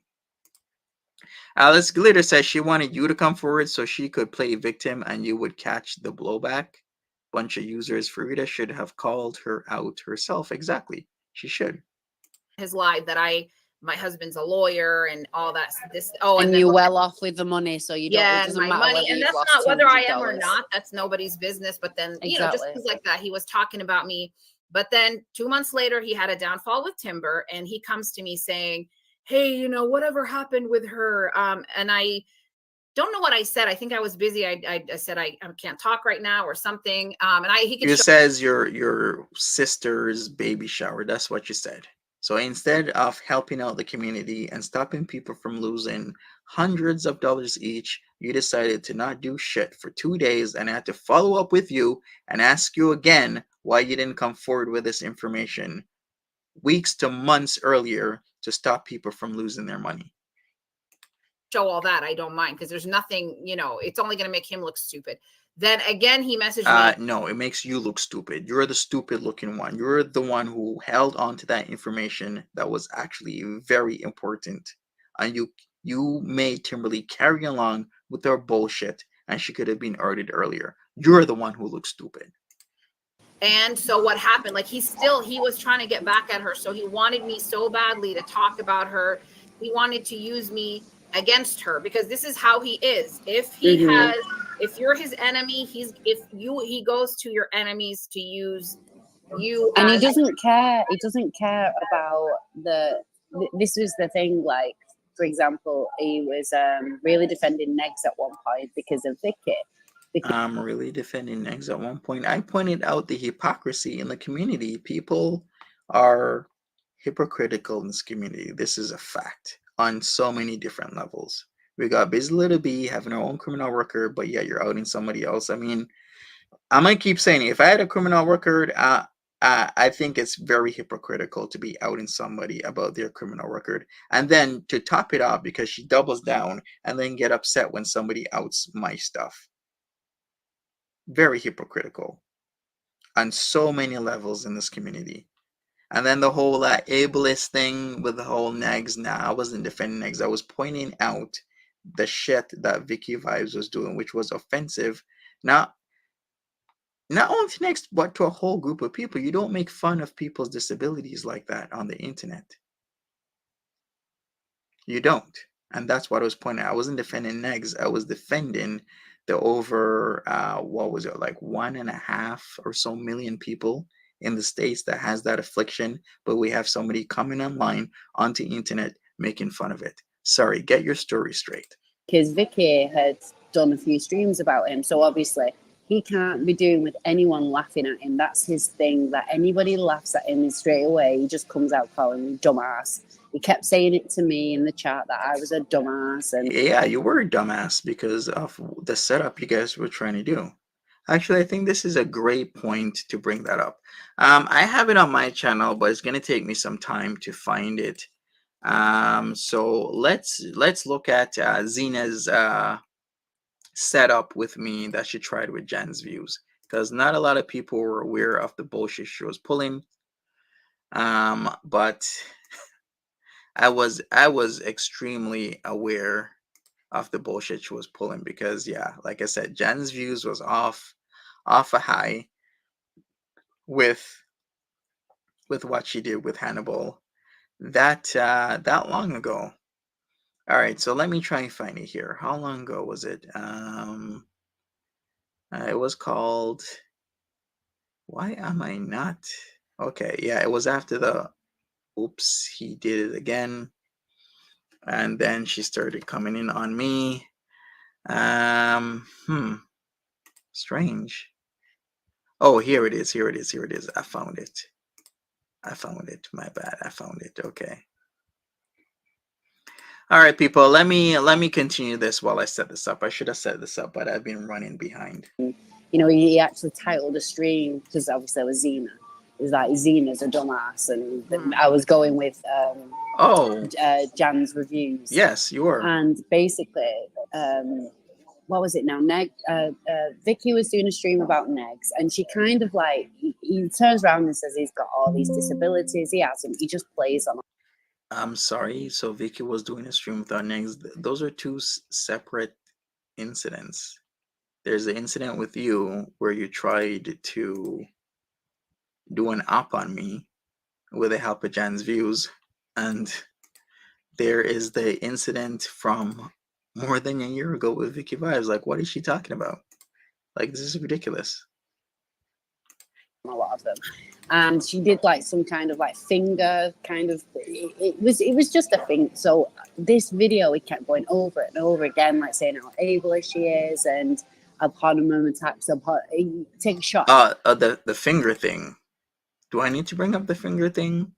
Alice Glitter says she wanted you to come forward so she could play victim and you would catch the blowback. Bunch of users. Farida should have called her out herself. Exactly. She should. His live that my husband's a lawyer and all that. And you're well off with the money, so you don't. Yeah, It doesn't my matter money, and that's not whether I am or not. That's nobody's business. But then, just things like that. He was talking about me. But then 2 months later, he had a downfall with Timber, and he comes to me saying, hey, whatever happened with her? And I don't know what I said. I think I was busy. I said I can't talk right now or something. And he says your sister's baby shower. That's what you said. So instead of helping out the community and stopping people from losing hundreds of dollars each, you decided to not do shit for 2 days, and I had to follow up with you and ask you again why you didn't come forward with this information weeks to months earlier to stop people from losing their money. Show all that. I don't mind because there's nothing, it's only going to make him look stupid. Then again, he messaged me. No, it makes you look stupid. You're the stupid looking one. You're the one who held on to that information that was actually very important. And you made Timberly carry along with her bullshit, and she could have been alerted earlier. You're the one who looks stupid. And so what happened? Like, he was trying to get back at her. So he wanted me so badly to talk about her. He wanted to use me against her, because this is how he is. If he has, if you're his enemy, he goes to your enemies to use you. And he doesn't care. He doesn't care about this was the thing. Like, for example, he was really defending Negs at one point because of Vicky. I'm really defending Negs at one point. I pointed out the hypocrisy in the community. People are hypocritical in this community. This is a fact on so many different levels. We got Busy Little B having her own criminal record, but yet you're outing somebody else. I mean, I might keep saying it. If I had a criminal record, I think it's very hypocritical to be outing somebody about their criminal record. And then to top it off, because she doubles down and then get upset when somebody outs my stuff. Very hypocritical on so many levels in this community. And then the whole ableist thing with the whole Negs. Nah, I wasn't defending Negs. I was pointing out the shit that Vicky Vibes was doing, which was offensive. Not only to Negs, but to a whole group of people. You don't make fun of people's disabilities like that on the internet. You don't. And that's what I was pointing out. I wasn't defending Negs. I was defending the over, what was it, like 1.5 or so million people in the States that has that affliction, but we have somebody coming online onto internet making fun of it. Sorry, get your story straight. Because Vicky had done a few streams about him, so obviously he can't be doing with anyone laughing at him. That's his thing, that anybody laughs at him straight away, he just comes out calling me dumbass. He kept saying it to me in the chat that I was a dumbass. And yeah, you were a dumbass because of the setup you guys were trying to do. Actually, I think this is a great point to bring that up. I have it on my channel, but it's going to take me some time to find it. So let's look at Zena's setup with me that she tried with Jan's views, because not a lot of people were aware of the bullshit she was pulling. But I was extremely aware of the bullshit she was pulling, because yeah, like I said, Jan's views was off a high with what she did with Hannibal that long ago. All right, so let me try and find it here. How long ago was it? It was called, why am I not? Okay, yeah, it was after the oops, he did it again. And then she started coming in on me. Strange. Oh, here it is. I found it. My bad. I found it. Okay. All right, people. Let me continue this while I set this up. I should have set this up, but I've been running behind. you know, he actually titled a stream, because obviously it was Zena. It was like, Zena's a dumbass, and I was going with Jan's reviews. Yes, you were. And basically, what was it now? Vicky was doing a stream about Negs, and she kind of like, he turns around and says he's got all these disabilities. He hasn't. He just plays on. I'm sorry. So Vicky was doing a stream with our Negs. Those are two separate incidents. There's the incident with you where you tried to do an op on me with the help of Jan's views, and there is the incident from more than a year ago with Vicky Vibes. Like, what is she talking about? Like, this is ridiculous. A lot of them, and she did like some kind of like finger kind of. It was just a thing. So this video, we kept going over and over again, like saying how ableist she is, and upon a moment attacks, take a shot. The finger thing. Do I need to bring up the finger thing?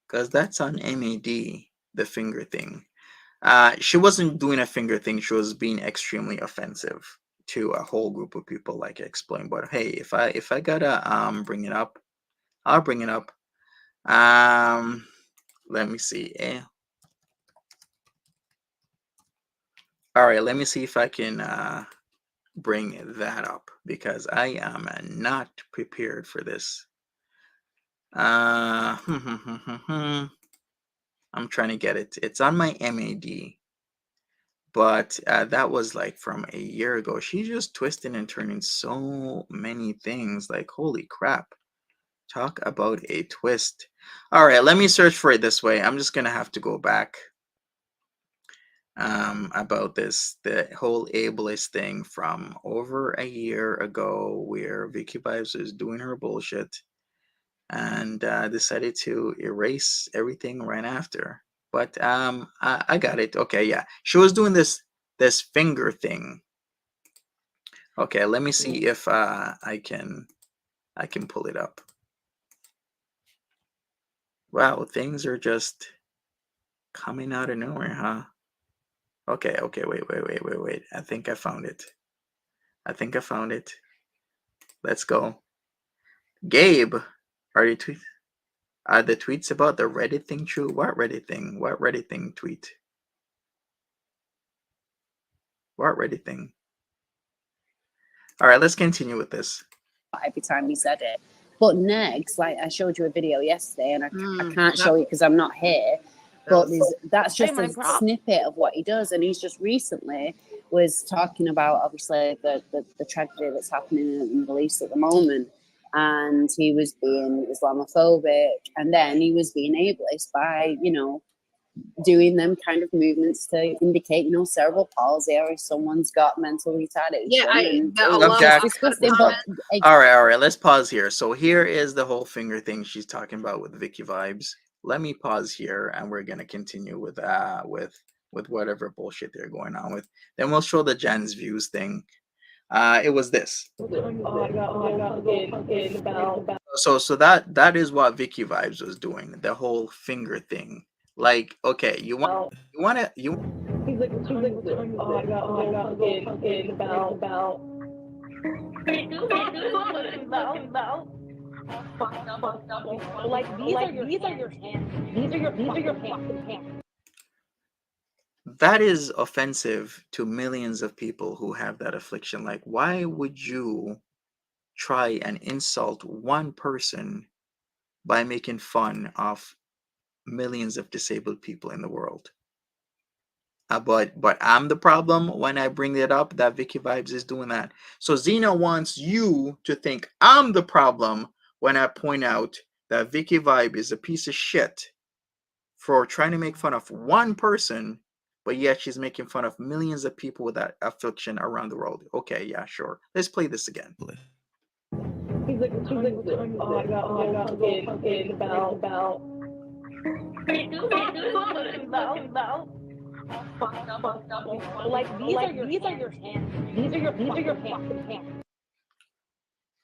Because that's on MAD. The finger thing. She wasn't doing a finger thing. She was being extremely offensive to a whole group of people, like I explained. But hey, if I gotta bring it up, I'll bring it up. Let me see. All right, let me see if I can bring that up, because I am not prepared for this. I'm trying to get it. It's on my MAD. But that was like from a year ago. She's just twisting and turning so many things. Like, holy crap. Talk about a twist. All right, let me search for it this way. I'm just going to have to go back about the whole ableist thing from over a year ago, where Vicky Vibes was doing her bullshit and decided to erase everything right after. But I got it. Okay, yeah, she was doing this finger thing. Okay, let me see if I can pull it up. Wow, things are just coming out of nowhere, huh? Okay, wait. I think I found it. Let's go. Gabe, are the tweets about the Reddit thing true? What Reddit thing? What Reddit thing tweet? What Reddit thing? All right, let's continue with this. Every time he said it. But next, like I showed you a video yesterday, and I can't that- show it because I'm not here. But that's just my a God. snippet of what he does, and he's just recently was talking about obviously the tragedy that's happening in the Middle East at the moment, and he was being Islamophobic, and then he was being ableist by doing them kind of movements to indicate cerebral palsy, or if someone's got mental retardation. Yeah, and that- it well, was Jack- just disgusting. But All right, let's pause here. So here is the whole finger thing she's talking about with Vicky Vibes. Let me pause here, and we're gonna continue with whatever bullshit they're going on with. Then we'll show the Jen's views thing. It was this. So that is what Vicky Vibes was doing. The whole finger thing. Like, okay, you want to. That is offensive to millions of people who have that affliction. Like, why would you try and insult one person by making fun of millions of disabled people in the world? But I'm the problem when I bring it up that Vicky Vibes is doing that. So Zena wants you to think I'm the problem when I point out that Vicky Vibe is a piece of shit for trying to make fun of one person, but yet she's making fun of millions of people with that affliction around the world. Okay, yeah, sure. Let's play this again.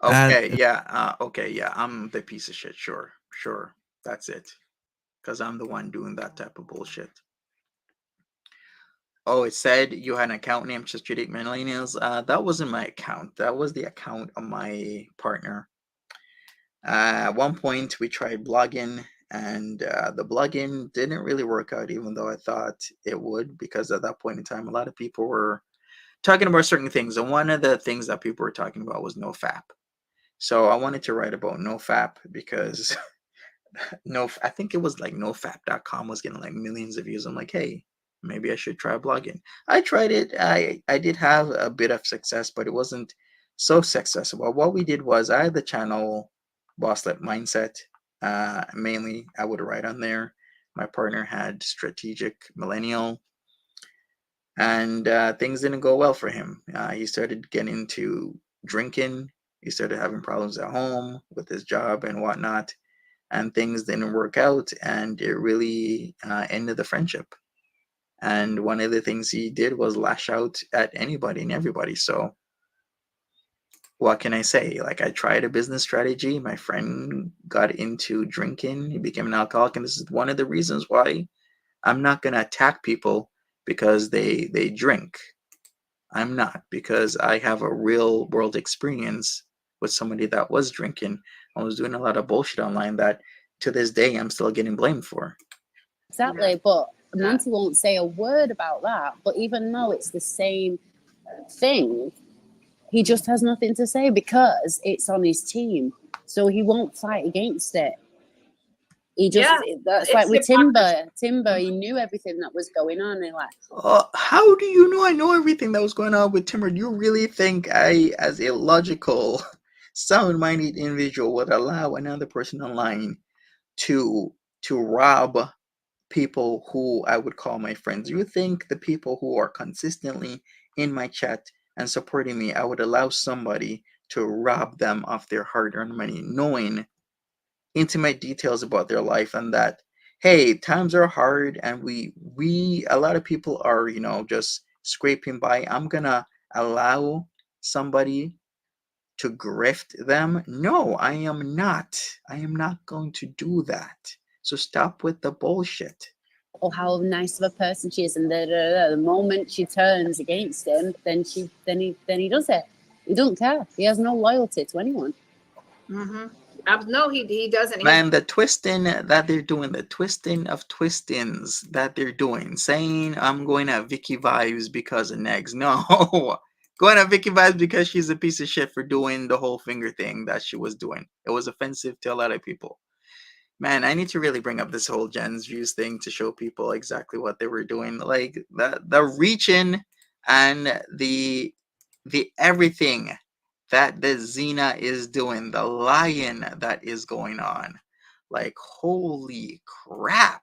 Okay, yeah, okay, yeah, I'm the piece of shit. Sure, that's it. Because I'm the one doing that type of bullshit. Oh, it said you had an account named Strategic Millennials. That wasn't my account. That was the account of my partner. At one point, we tried blogging, and the blogging didn't really work out, even though I thought it would, because at that point in time, a lot of people were talking about certain things. And one of the things that people were talking about was NoFap. So I wanted to write about NoFap because I think it was like nofap.com was getting like millions of views. I'm like, hey, maybe I should try blogging. I tried it. I did have a bit of success, but it wasn't so successful. What we did was I had the channel Bosslet Mindset. Mainly, I would write on there. My partner had Strategic Millennial, and things didn't go well for him. He started getting into drinking. He started having problems at home with his job and whatnot, and things didn't work out, and it really ended the friendship. And one of the things he did was lash out at anybody and everybody. So what can I say? Like, I tried a business strategy. My friend got into drinking. He became an alcoholic, and this is one of the reasons why I'm not going to attack people because they drink. I'm not, because I have a real world experience with somebody that was drinking. I was doing a lot of bullshit online that to this day I'm still getting blamed for. Exactly, but Monty won't say a word about that. But even though it's the same thing, he just has nothing to say because it's on his team. So he won't fight against it. He just, that's like with Timber. Timber, he knew everything that was going on. And like, how do you know I know everything that was going on with Timber? Do you really think I, as a logical, sound-minded individual, would allow another person online to rob people who I would call my friends? Do you think the people who are consistently in my chat and supporting me, I would allow somebody to rob them of their hard-earned money, knowing intimate details about their life, and that, hey, times are hard and we a lot of people are, you know, just scraping by. I'm gonna allow somebody to grift them? No, I am not. I am not going to do that. So stop with the bullshit. Or how nice of a person she is, and the moment she turns against him, then he does it. He don't care. He has no loyalty to anyone. Mm-hmm. No, he doesn't. Man, the twisting that they're doing, the twisting of twistings that they're doing, saying I'm going at Vicky vibes because of Negs. No, going at Vicky vibes because she's a piece of shit for doing the whole finger thing that she was doing. It was offensive to a lot of people. Man, I need to really bring up this whole Jen's views thing to show people exactly what they were doing. Like the reaching and the everything that the Xena is doing, the lying that is going on. Like, holy crap.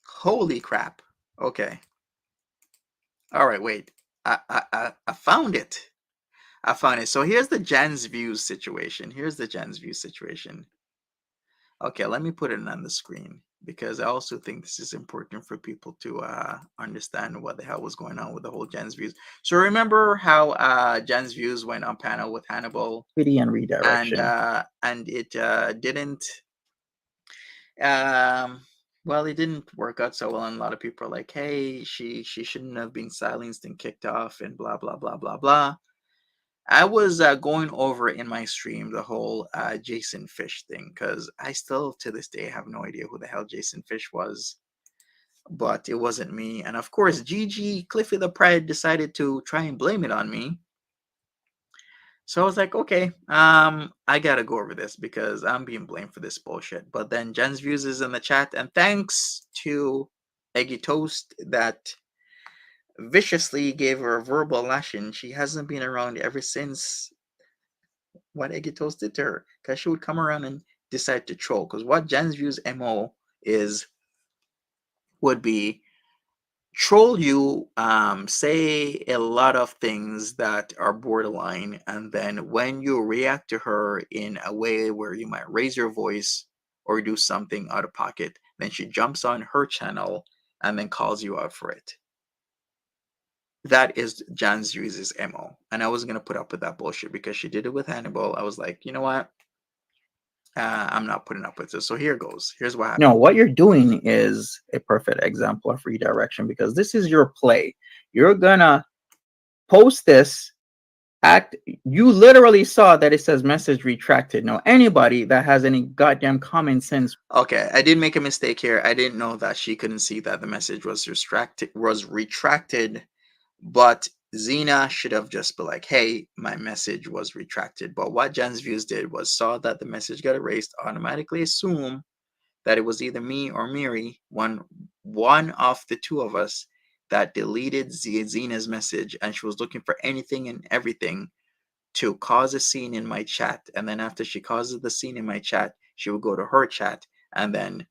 Holy crap. Okay. All right, wait. I found it. I found it. So here's the Jen's views situation. Here's the Jen's views situation. Okay, let me put it on the screen because I also think this is important for people to understand what the hell was going on with the whole Jen's views. So remember how Jen's views went on panel with Hannibal and redirection, and it didn't well, it didn't work out so well, and a lot of people are like, hey, she shouldn't have been silenced and kicked off and blah blah blah blah blah. I was going over in my stream the whole Jason Fish thing, because I still to this day have no idea who the hell Jason Fish was, but it wasn't me. And of course, Gigi Cliffy the Pride decided to try and blame it on me. So I was like, okay, I gotta go over this because I'm being blamed for this bullshit. But then Jen's views is in the chat, and thanks to Eggy Toast that viciously gave her a verbal lashing. She hasn't been around ever since what Eggy Toast did to her, because she would come around and decide to troll. Because what Jen's views MO would be troll you, say a lot of things that are borderline, and then when you react to her in a way where you might raise your voice or do something out of pocket, then she jumps on her channel and then calls you out for it. That is Jan's Views' MO. And I wasn't going to put up with that bullshit because she did it with Hannibal. I was like, you know what? I'm not putting up with this. So here goes. Here's what happened. No, what you're doing is a perfect example of redirection, because this is your play. You're gonna post this act. You literally saw that it says message retracted. Now, anybody that has any goddamn common sense. Okay, I did make a mistake here. I didn't know that she couldn't see that the message was retracted, but Xena should have just been like, hey, my message was retracted. But what Jen's Views did was saw that the message got erased, automatically assume that it was either me or Miri, one of the two of us, that deleted Xena's message, and she was looking for anything and everything to cause a scene in my chat. And then after she causes the scene in my chat, she would go to her chat and then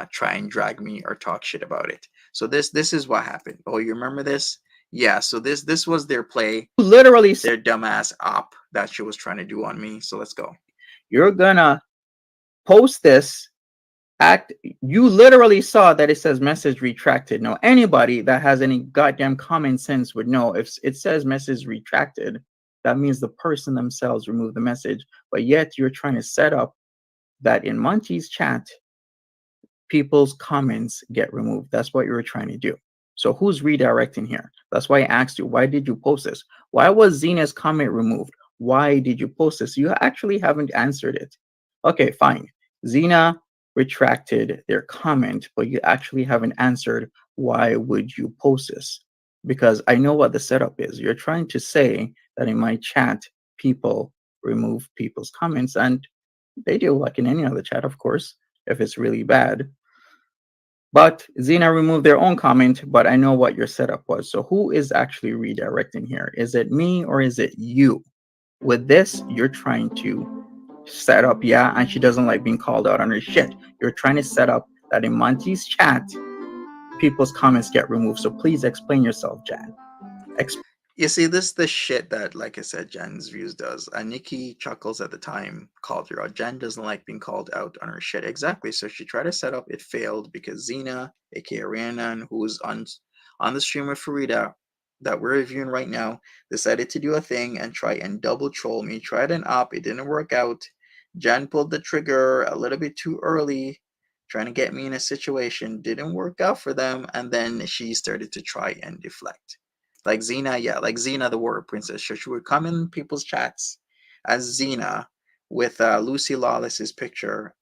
try and drag me or talk shit about it. So this is what happened. Oh, you remember this? Yeah, so this was their play, Literally their dumbass op that she was trying to do on me. So let's go. You're gonna post this act. You literally saw that it says message retracted. Now, anybody that has any goddamn common sense would know if it says message retracted, that means the person themselves removed the message. But yet you're trying to set up that in Munchie's chat, people's comments get removed. That's what you were trying to do. So who's redirecting here? That's why I asked you, why did you post this? Why was Xena's comment removed? Why did you post this? You actually haven't answered it. Okay, fine. Xena retracted their comment, but you actually haven't answered why would you post this? Because I know what the setup is. You're trying to say that in my chat, people remove people's comments, and they do, like in any other chat, of course, if it's really bad. But Xena removed their own comment, but I know what your setup was. So who is actually redirecting here? Is it me or is it you? With this, you're trying to set up, yeah, and she doesn't like being called out on her shit. You're trying to set up that in Monty's chat, people's comments get removed. So please explain yourself, Jan. You see, this is the shit that, like I said, Jan's Views does. And Nikki Chuckles at the time called her out. Jan doesn't like being called out on her shit. Exactly. So she tried to set up, it failed because Xena, aka Rhiannon, who's on the stream with Farida that we're reviewing right now, decided to do a thing and try and double troll me. Tried an op, it didn't work out. Jan pulled the trigger a little bit too early, trying to get me in a situation. Didn't work out for them. And then she started to try and deflect. Like Xena, yeah, like Xena the Warrior Princess. So she would come in people's chats as Xena with Lucy Lawless's picture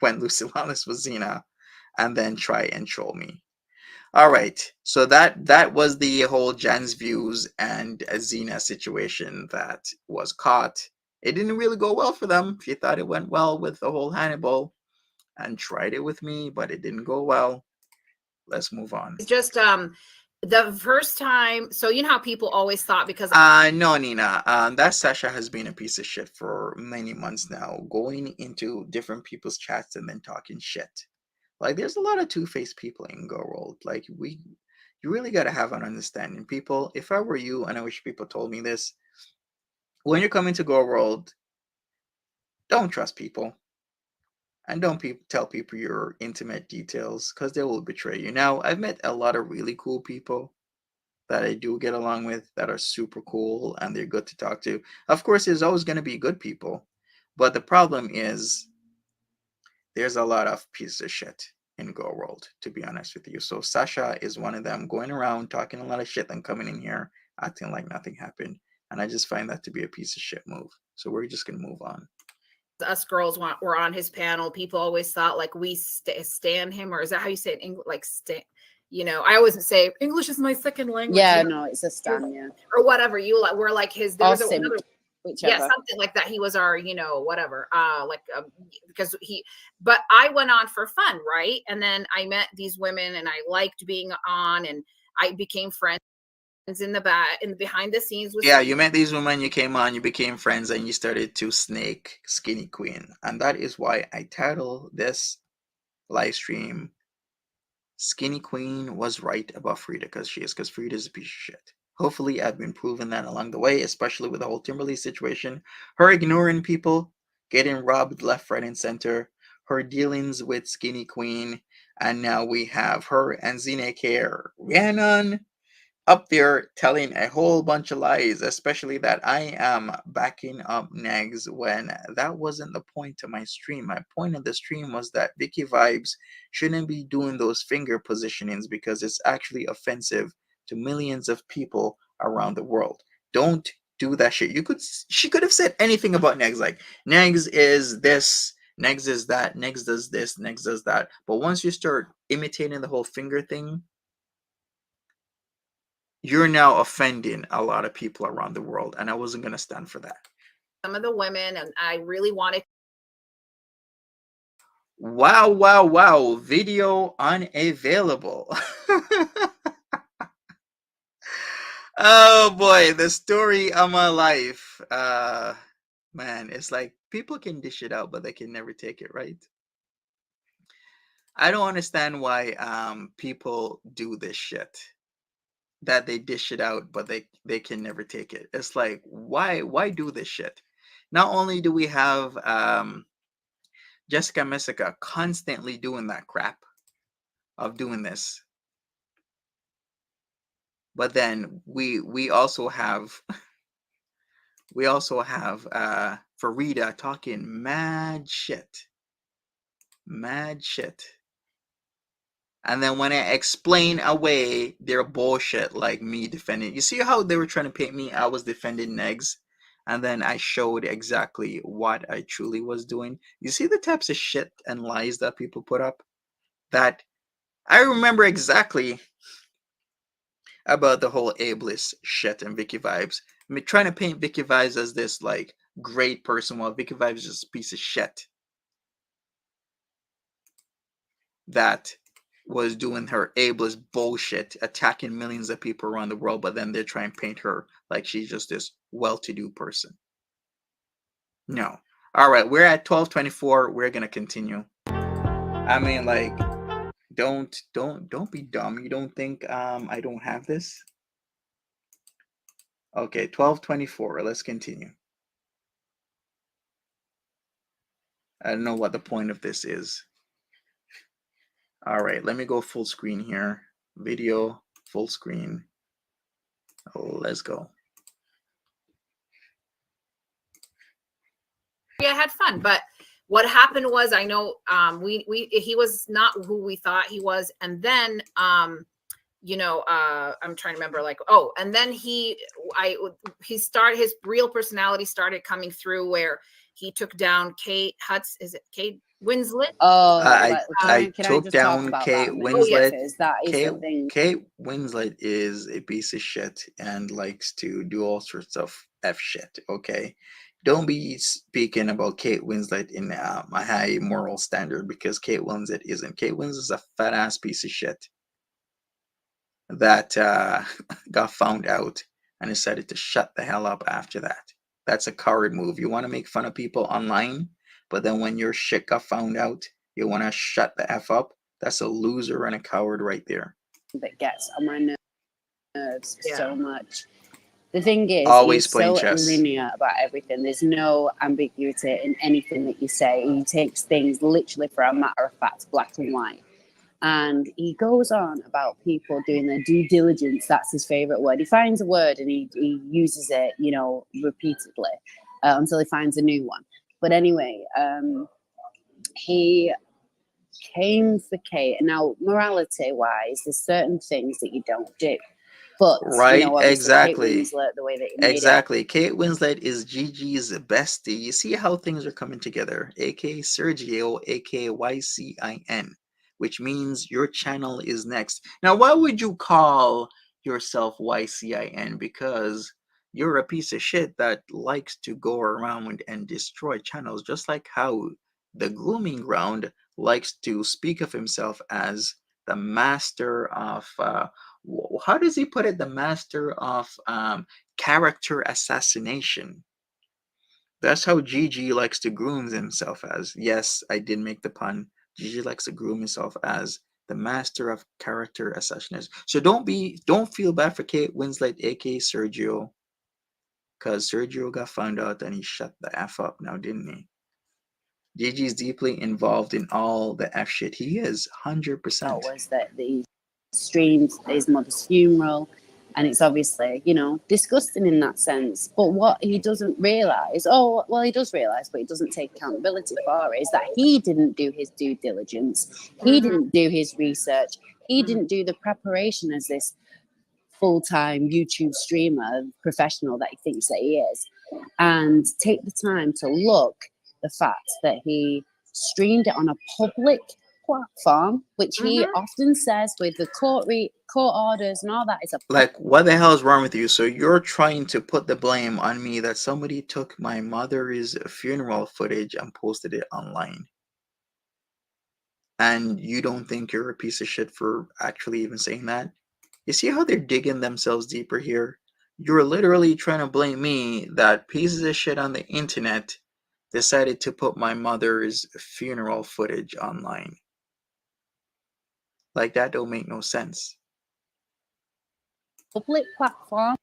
when Lucy Lawless was Xena, and then try and troll me. All right, so that was the whole Jan's Views and Xena situation that was caught. It didn't really go well for them. She thought it went well with the whole Hannibal and tried it with me, but it didn't go well. Let's move on. It's just the first time, so you know how people always thought because no, Nina, that Sasha has been a piece of shit for many months now, going into different people's chats and then talking shit. Like, there's a lot of two-faced people in Go World. Like, you really got to have an understanding. People, if I were you, and I wish people told me this, when you're coming to Go World, don't trust people. And don't tell people your intimate details, because they will betray you. Now, I've met a lot of really cool people that I do get along with that are super cool and they're good to talk to. Of course, there's always going to be good people, but the problem is there's a lot of pieces of shit in Go World, to be honest with you. So Sasha is one of them, going around talking a lot of shit and coming in here acting like nothing happened. And I just find that to be a piece of shit move. So we're just going to move on. us girls were on his panel, people always thought like we stand him, or is that how you say it in English? Like you know, I always say English is my second language. Yeah, no, it's a stan, yeah. Or whatever. You like, we're like his, there was another, whichever. yeah, something like that. He was our, you know, whatever. Because but I went on for fun, right? And then I met these women and I liked being on, and I became friends in the behind the scenes with you met these women, you came on, you became friends, and you started to snake Skinny Queen. And that is why I titled this live stream Skinny Queen was right about Farida, because Farida is a piece of shit. Hopefully I've been proving that along the way, especially with the whole Timberly situation, her ignoring people, getting robbed left, right, and center, her dealings with Skinny Queen, and now we have her and Xena Care Rhiannon up there telling a whole bunch of lies, especially that I am backing up Negs when that wasn't the point of my stream. My point of the stream was that Vicky Vibes shouldn't be doing those finger positionings because it's actually offensive to millions of people around the world. Don't do that shit. She could have said anything about Negs, like Negs is this, Negs is that, Negs does this, Negs does that. But once you start imitating the whole finger thing, you're now offending a lot of people around the world, and I wasn't going to stand for that. some of the women, and I really wanted. Wow. Video unavailable. Oh boy, the story of my life. Man, it's like people can dish it out, but they can never take it, right? I don't understand why people do this shit. That they dish it out, but they can never take it. It's like, why do this shit? Not only do we have Jessica Messica constantly doing that crap of doing this, but then we also have Farida talking mad shit. And then when I explain away their bullshit, like me defending, you see how they were trying to paint me, I was defending Negs, and then I showed exactly what I truly was doing. You see the types of shit and lies that people put up? That I remember exactly about the whole ableist shit and Vicky Vibes. I mean, trying to paint Vicky Vibes as this like great person while Vicky Vibes is just a piece of shit that was doing her ableist bullshit, attacking millions of people around the world, but then they're trying to paint her like she's just this well-to-do person. No, All right, we're at 12:24. We're gonna continue. I mean, like, don't be dumb. You don't think I don't have this? Okay, 12:24. Let's continue. I don't know what the point of this is. All right, let me go full screen here. Video, full screen. Let's go. Yeah, I had fun, but what happened was, I know he was not who we thought he was, and then you know, I'm trying to remember, like, oh, and then he started, his real personality started coming through, where he took down Kate Hutz, is it Kate Winslet? Oh, I can I took just talk down about Kate that? Winslet. Because that is the thing. Kate Winslet is a piece of shit and likes to do all sorts of F shit. Okay. Don't be speaking about Kate Winslet in a high moral standard, because Kate Winslet isn't. Kate Winslet is a fat ass piece of shit that got found out and decided to shut the hell up after that. That's a coward move. You want to make fun of people online, but then when your shit got found out, you want to shut the F up? That's a loser and a coward right there. That gets on my nerves Yeah. so much. The thing is, Always he's playing so chess. linear about everything. There's no ambiguity in anything that you say. He takes things literally for a matter of fact, black and white. And he goes on about people doing their due diligence. That's his favorite word. He finds a word and he uses it, you know, repeatedly until he finds a new one. But anyway, he came for Kate. Now, morality wise, there's certain things that you don't do. But right, you know, exactly. Kate Winslet, the way that he made exactly. Kate Winslet is Gigi's bestie. You see how things are coming together. aka Sergio, aka YCIN, which means your channel is next. Now, why would you call yourself YCIN? Because you're a piece of shit that likes to go around and destroy channels, just like how the Grooming Ground likes to speak of himself as the master of how does he put it? The master of character assassination. That's how Gigi likes to groom himself as. Yes, I did make the pun. Gigi likes to groom himself as the master of character assassination. So don't feel bad for Kate Winslet, aka Sergio, because Sergio got found out and he shut the F up now, didn't he? Gigi's deeply involved in all the F shit. He is 100%. was that he streamed his mother's funeral, and it's obviously, you know, disgusting in that sense. But what he doesn't realize, he does realize, but he doesn't take accountability for it, is that he didn't do his due diligence. He didn't do his research. He didn't do the preparation as this full-time YouTube streamer professional that he thinks that he is, and take the time to look the fact that he streamed it on a public platform, which he often says with the court orders and all that is a like, what the hell is wrong with you? So you're trying to put the blame on me that somebody took my mother's funeral footage and posted it online, and you don't think you're a piece of shit for actually even saying that? You see how they're digging themselves deeper here? You're literally trying to blame me that pieces of shit on the internet decided to put my mother's funeral footage online. Like, that don't make no sense. public platform,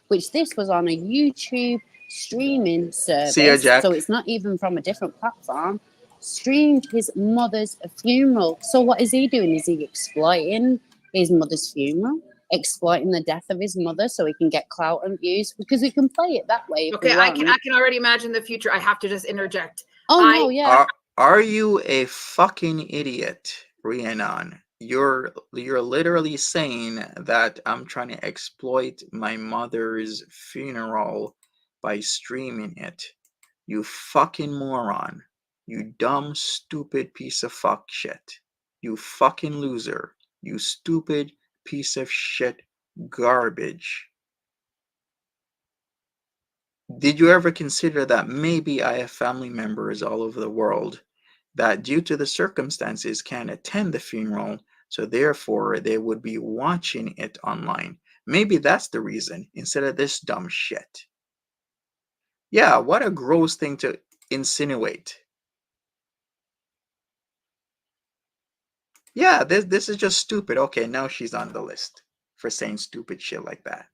which this was on a YouTube streaming service. See ya, Jack. So it's not even from a different platform. Streamed his mother's funeral. So what is he doing? Is he exploiting his mother's funeral? Exploiting the death of his mother so he can get clout and views? Because we can play it that way. Okay, I can already imagine the future. I have to just interject. No, yeah. Are you a fucking idiot, Rhiannon? You're literally saying that I'm trying to exploit my mother's funeral by streaming it. You fucking moron. You dumb, stupid piece of fuck shit. You fucking loser. You stupid piece of shit garbage. Did you ever consider that maybe I have family members all over the world that, due to the circumstances, can't attend the funeral, so therefore they would be watching it online? Maybe that's the reason, instead of this dumb shit. Yeah, what a gross thing to... insinuate. Yeah, this is just stupid. Okay, now she's on the list for saying stupid shit like that.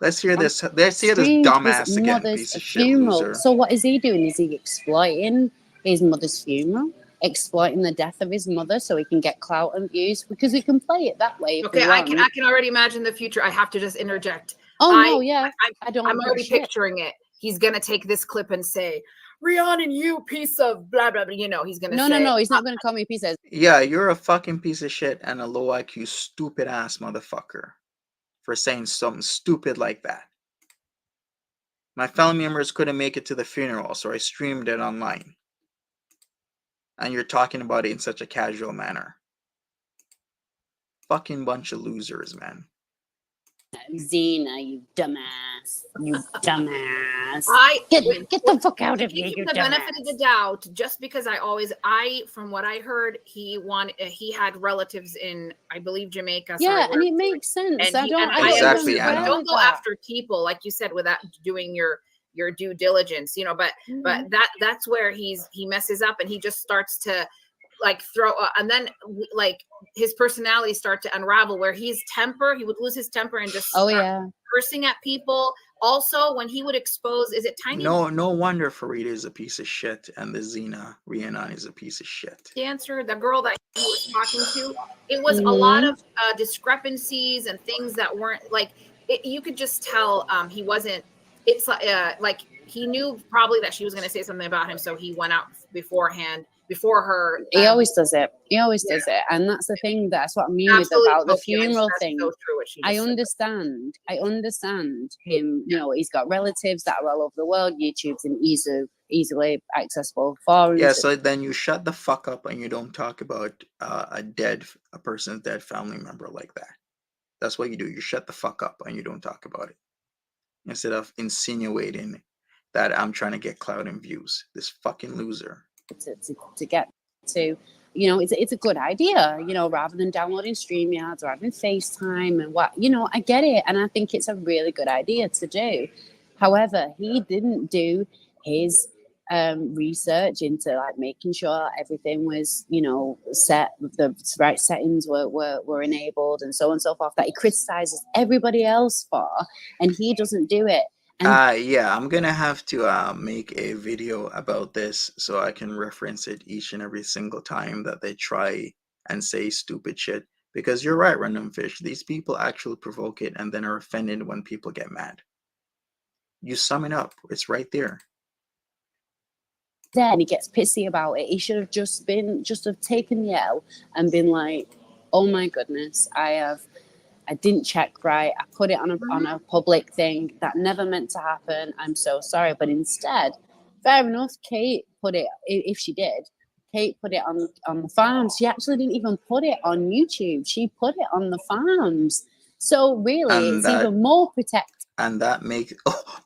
Let's hear this. Let's hear this Streamed his dumbass again, mother's piece of shit funeral. loser. So what is he doing? Is he exploiting his mother's funeral? Exploiting the death of his mother so he can get clout and views? Because we can play it that way. If Okay, we I want. can already imagine the future. I have to just interject. Oh no, yeah. I don't. I'm give a already shit. picturing it. He's gonna take this clip and say, "Rihanna, you piece of blah blah blah." You know, he's gonna No, say, no, no. He's not going to call me a piece of. Yeah, you're a fucking piece of shit and a low IQ, stupid ass motherfucker for saying something stupid like that. My family members couldn't make it to the funeral, so I streamed it online. And you're talking about it in such a casual manner. Fucking bunch of losers, man. Xena, you dumbass. You dumbass. Get the fuck out of here, Give you him the dumbass. benefit of the doubt, just because from what I heard, he had relatives in, I believe, Jamaica. Yeah, and it makes sense. I don't Exactly, I know. Don't go after people, like you said, without doing your due diligence, you know. But that's where he messes up, and he just starts to like throw, and then like his personality start to unravel, where he would lose his temper and just start cursing at people. Also, when he would expose, is it Tiny? No wonder Farida is a piece of shit and the Xena Rhiannon is a piece of shit. Dancer, the girl that he was talking to, it was a lot of discrepancies and things that weren't like you could just tell he wasn't. It's like he knew probably that she was going to say something about him, so he went out before her. He always does it. He always does it, and that's the thing. That's what I mean with about the funeral thing. So true what she I just understand. I understand him. You know, he's got relatives that are all over the world. YouTube's an easily accessible forum. Yeah, so then you shut the fuck up and you don't talk about a person's dead family member like that. That's what you do. You shut the fuck up and you don't talk about it. Instead of insinuating that I'm trying to get clout and views. This fucking loser. To get to, you know, it's a good idea, you know, rather than downloading StreamYards or having FaceTime and what, you know, I get it. And I think it's a really good idea to do. However, he didn't do his research into like making sure everything was, you know, set, the right settings were enabled and so on and so forth, that he criticizes everybody else for, and he doesn't do it. Yeah, I'm gonna have to make a video about this so I can reference it each and every single time that they try and say stupid shit. Because you're right, Random Fish. These people actually provoke it and then are offended when people get mad. You sum it up. It's right there. Then he gets pissy about it. He should have just have taken the L and been like, "Oh my goodness, I didn't check right. I put it on a public thing that never meant to happen. I'm so sorry." But instead, fair enough, Kate put it, if she did, Kate put it on the farms. She actually didn't even put it on YouTube. She put it on the farms. So really, it's even more protected. And that makes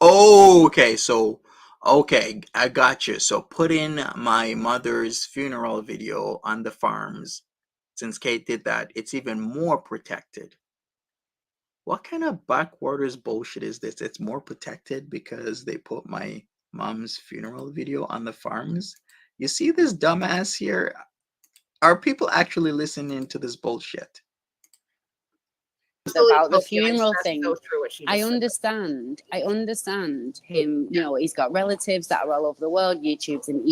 okay. So okay, I got you. So putting my mother's funeral video on the farms, since Kate did that, it's even more protected. What kind of backwaters bullshit is this? It's more protected because they put my mom's funeral video on the farms. You see this dumbass here? Are people actually listening to this bullshit? About the funeral thing. So true what she I understand him. You know, he's got relatives that are all over the world. YouTube's an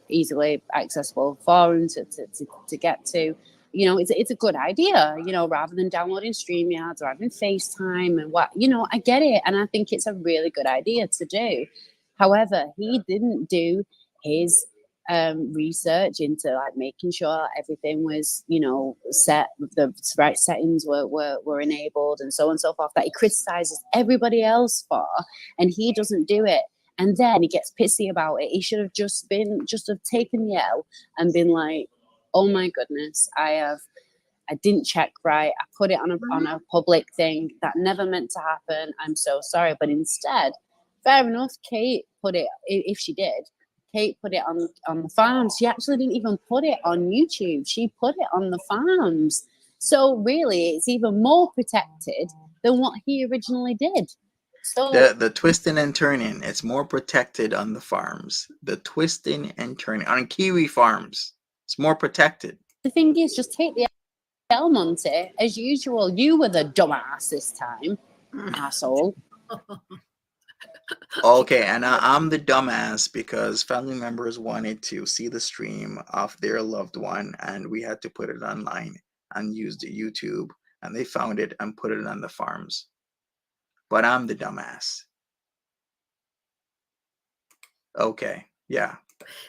easily accessible forum to get to. You know, it's a good idea, you know, rather than downloading StreamYards or having FaceTime and what, you know, I get it. And I think it's a really good idea to do. However, he didn't do his research into like making sure everything was, you know, set, the right settings were enabled and so on and so forth, that he criticizes everybody else for, and he doesn't do it. And then he gets pissy about it. He should have just have taken the L and been like, "Oh my goodness, I didn't check right. I put it on a public thing that never meant to happen. I'm so sorry." But instead, fair enough, Kate put it, if she did, Kate put it on the farms. She actually didn't even put it on YouTube. She put it on the farms. So really, it's even more protected than what he originally did. So The twisting and turning, it's more protected on the farms. The twisting and turning on Kiwi farms, it's more protected. the thing is, just take the L, Monty. As usual, you were the dumbass this time, asshole. Okay, and I'm the dumbass because family members wanted to see the stream of their loved one, and we had to put it online and use the YouTube, and they found it and put it on the farms. But I'm the dumbass. Okay, yeah.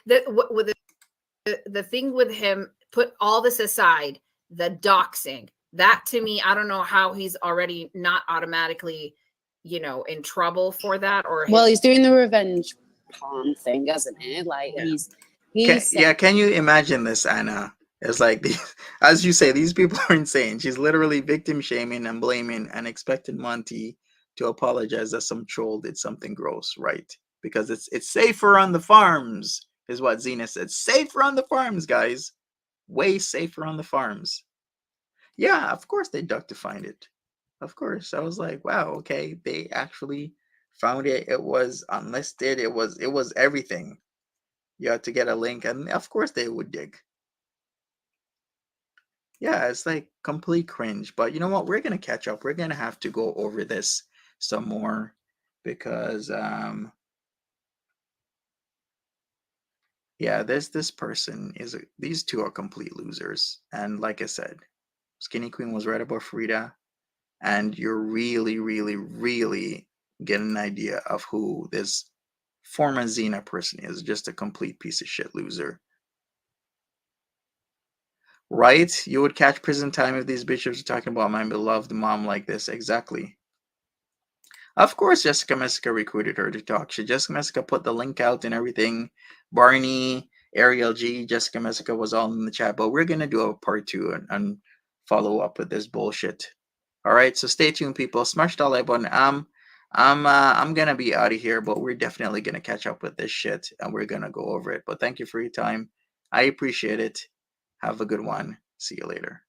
The thing with him, put all this aside, the doxing, that to me, I don't know how he's already not automatically, in trouble for that. Or Well, he's doing the revenge porn thing, hasn't he? Like Can you imagine this, Anna? It's like as you say, these people are insane. She's literally victim shaming and blaming and expecting Monty to apologize that some troll did something gross, right? Because it's safer on the farms, is what Zena said. Safer on the farms, guys. Way safer on the farms. Yeah, of course they dug to find it. Of course. I was like, wow, okay. They actually found it. It was unlisted. It was everything. You had to get a link, and of course they would dig. Yeah, it's like complete cringe. But you know what? We're gonna catch up. We're gonna have to go over this some more because yeah, this person these two are complete losers. And like I said, Skinny Queen was right about Farida, and you're really, really, really getting an idea of who this former Xena person is. Just a complete piece of shit loser. Right? You would catch prison time if these bitches were talking about my beloved mom like this. Exactly. Of course, Jessica Messica recruited her to talk shit. Jessica Messica put the link out and everything. Barney, Ariel G, Jessica Messica was all in the chat. But we're gonna do a part 2 and follow up with this bullshit. All right, so stay tuned, people. Smash that like button. I'm gonna be out of here, but we're definitely gonna catch up with this shit and we're gonna go over it. But thank you for your time. I appreciate it. Have a good one. See you later.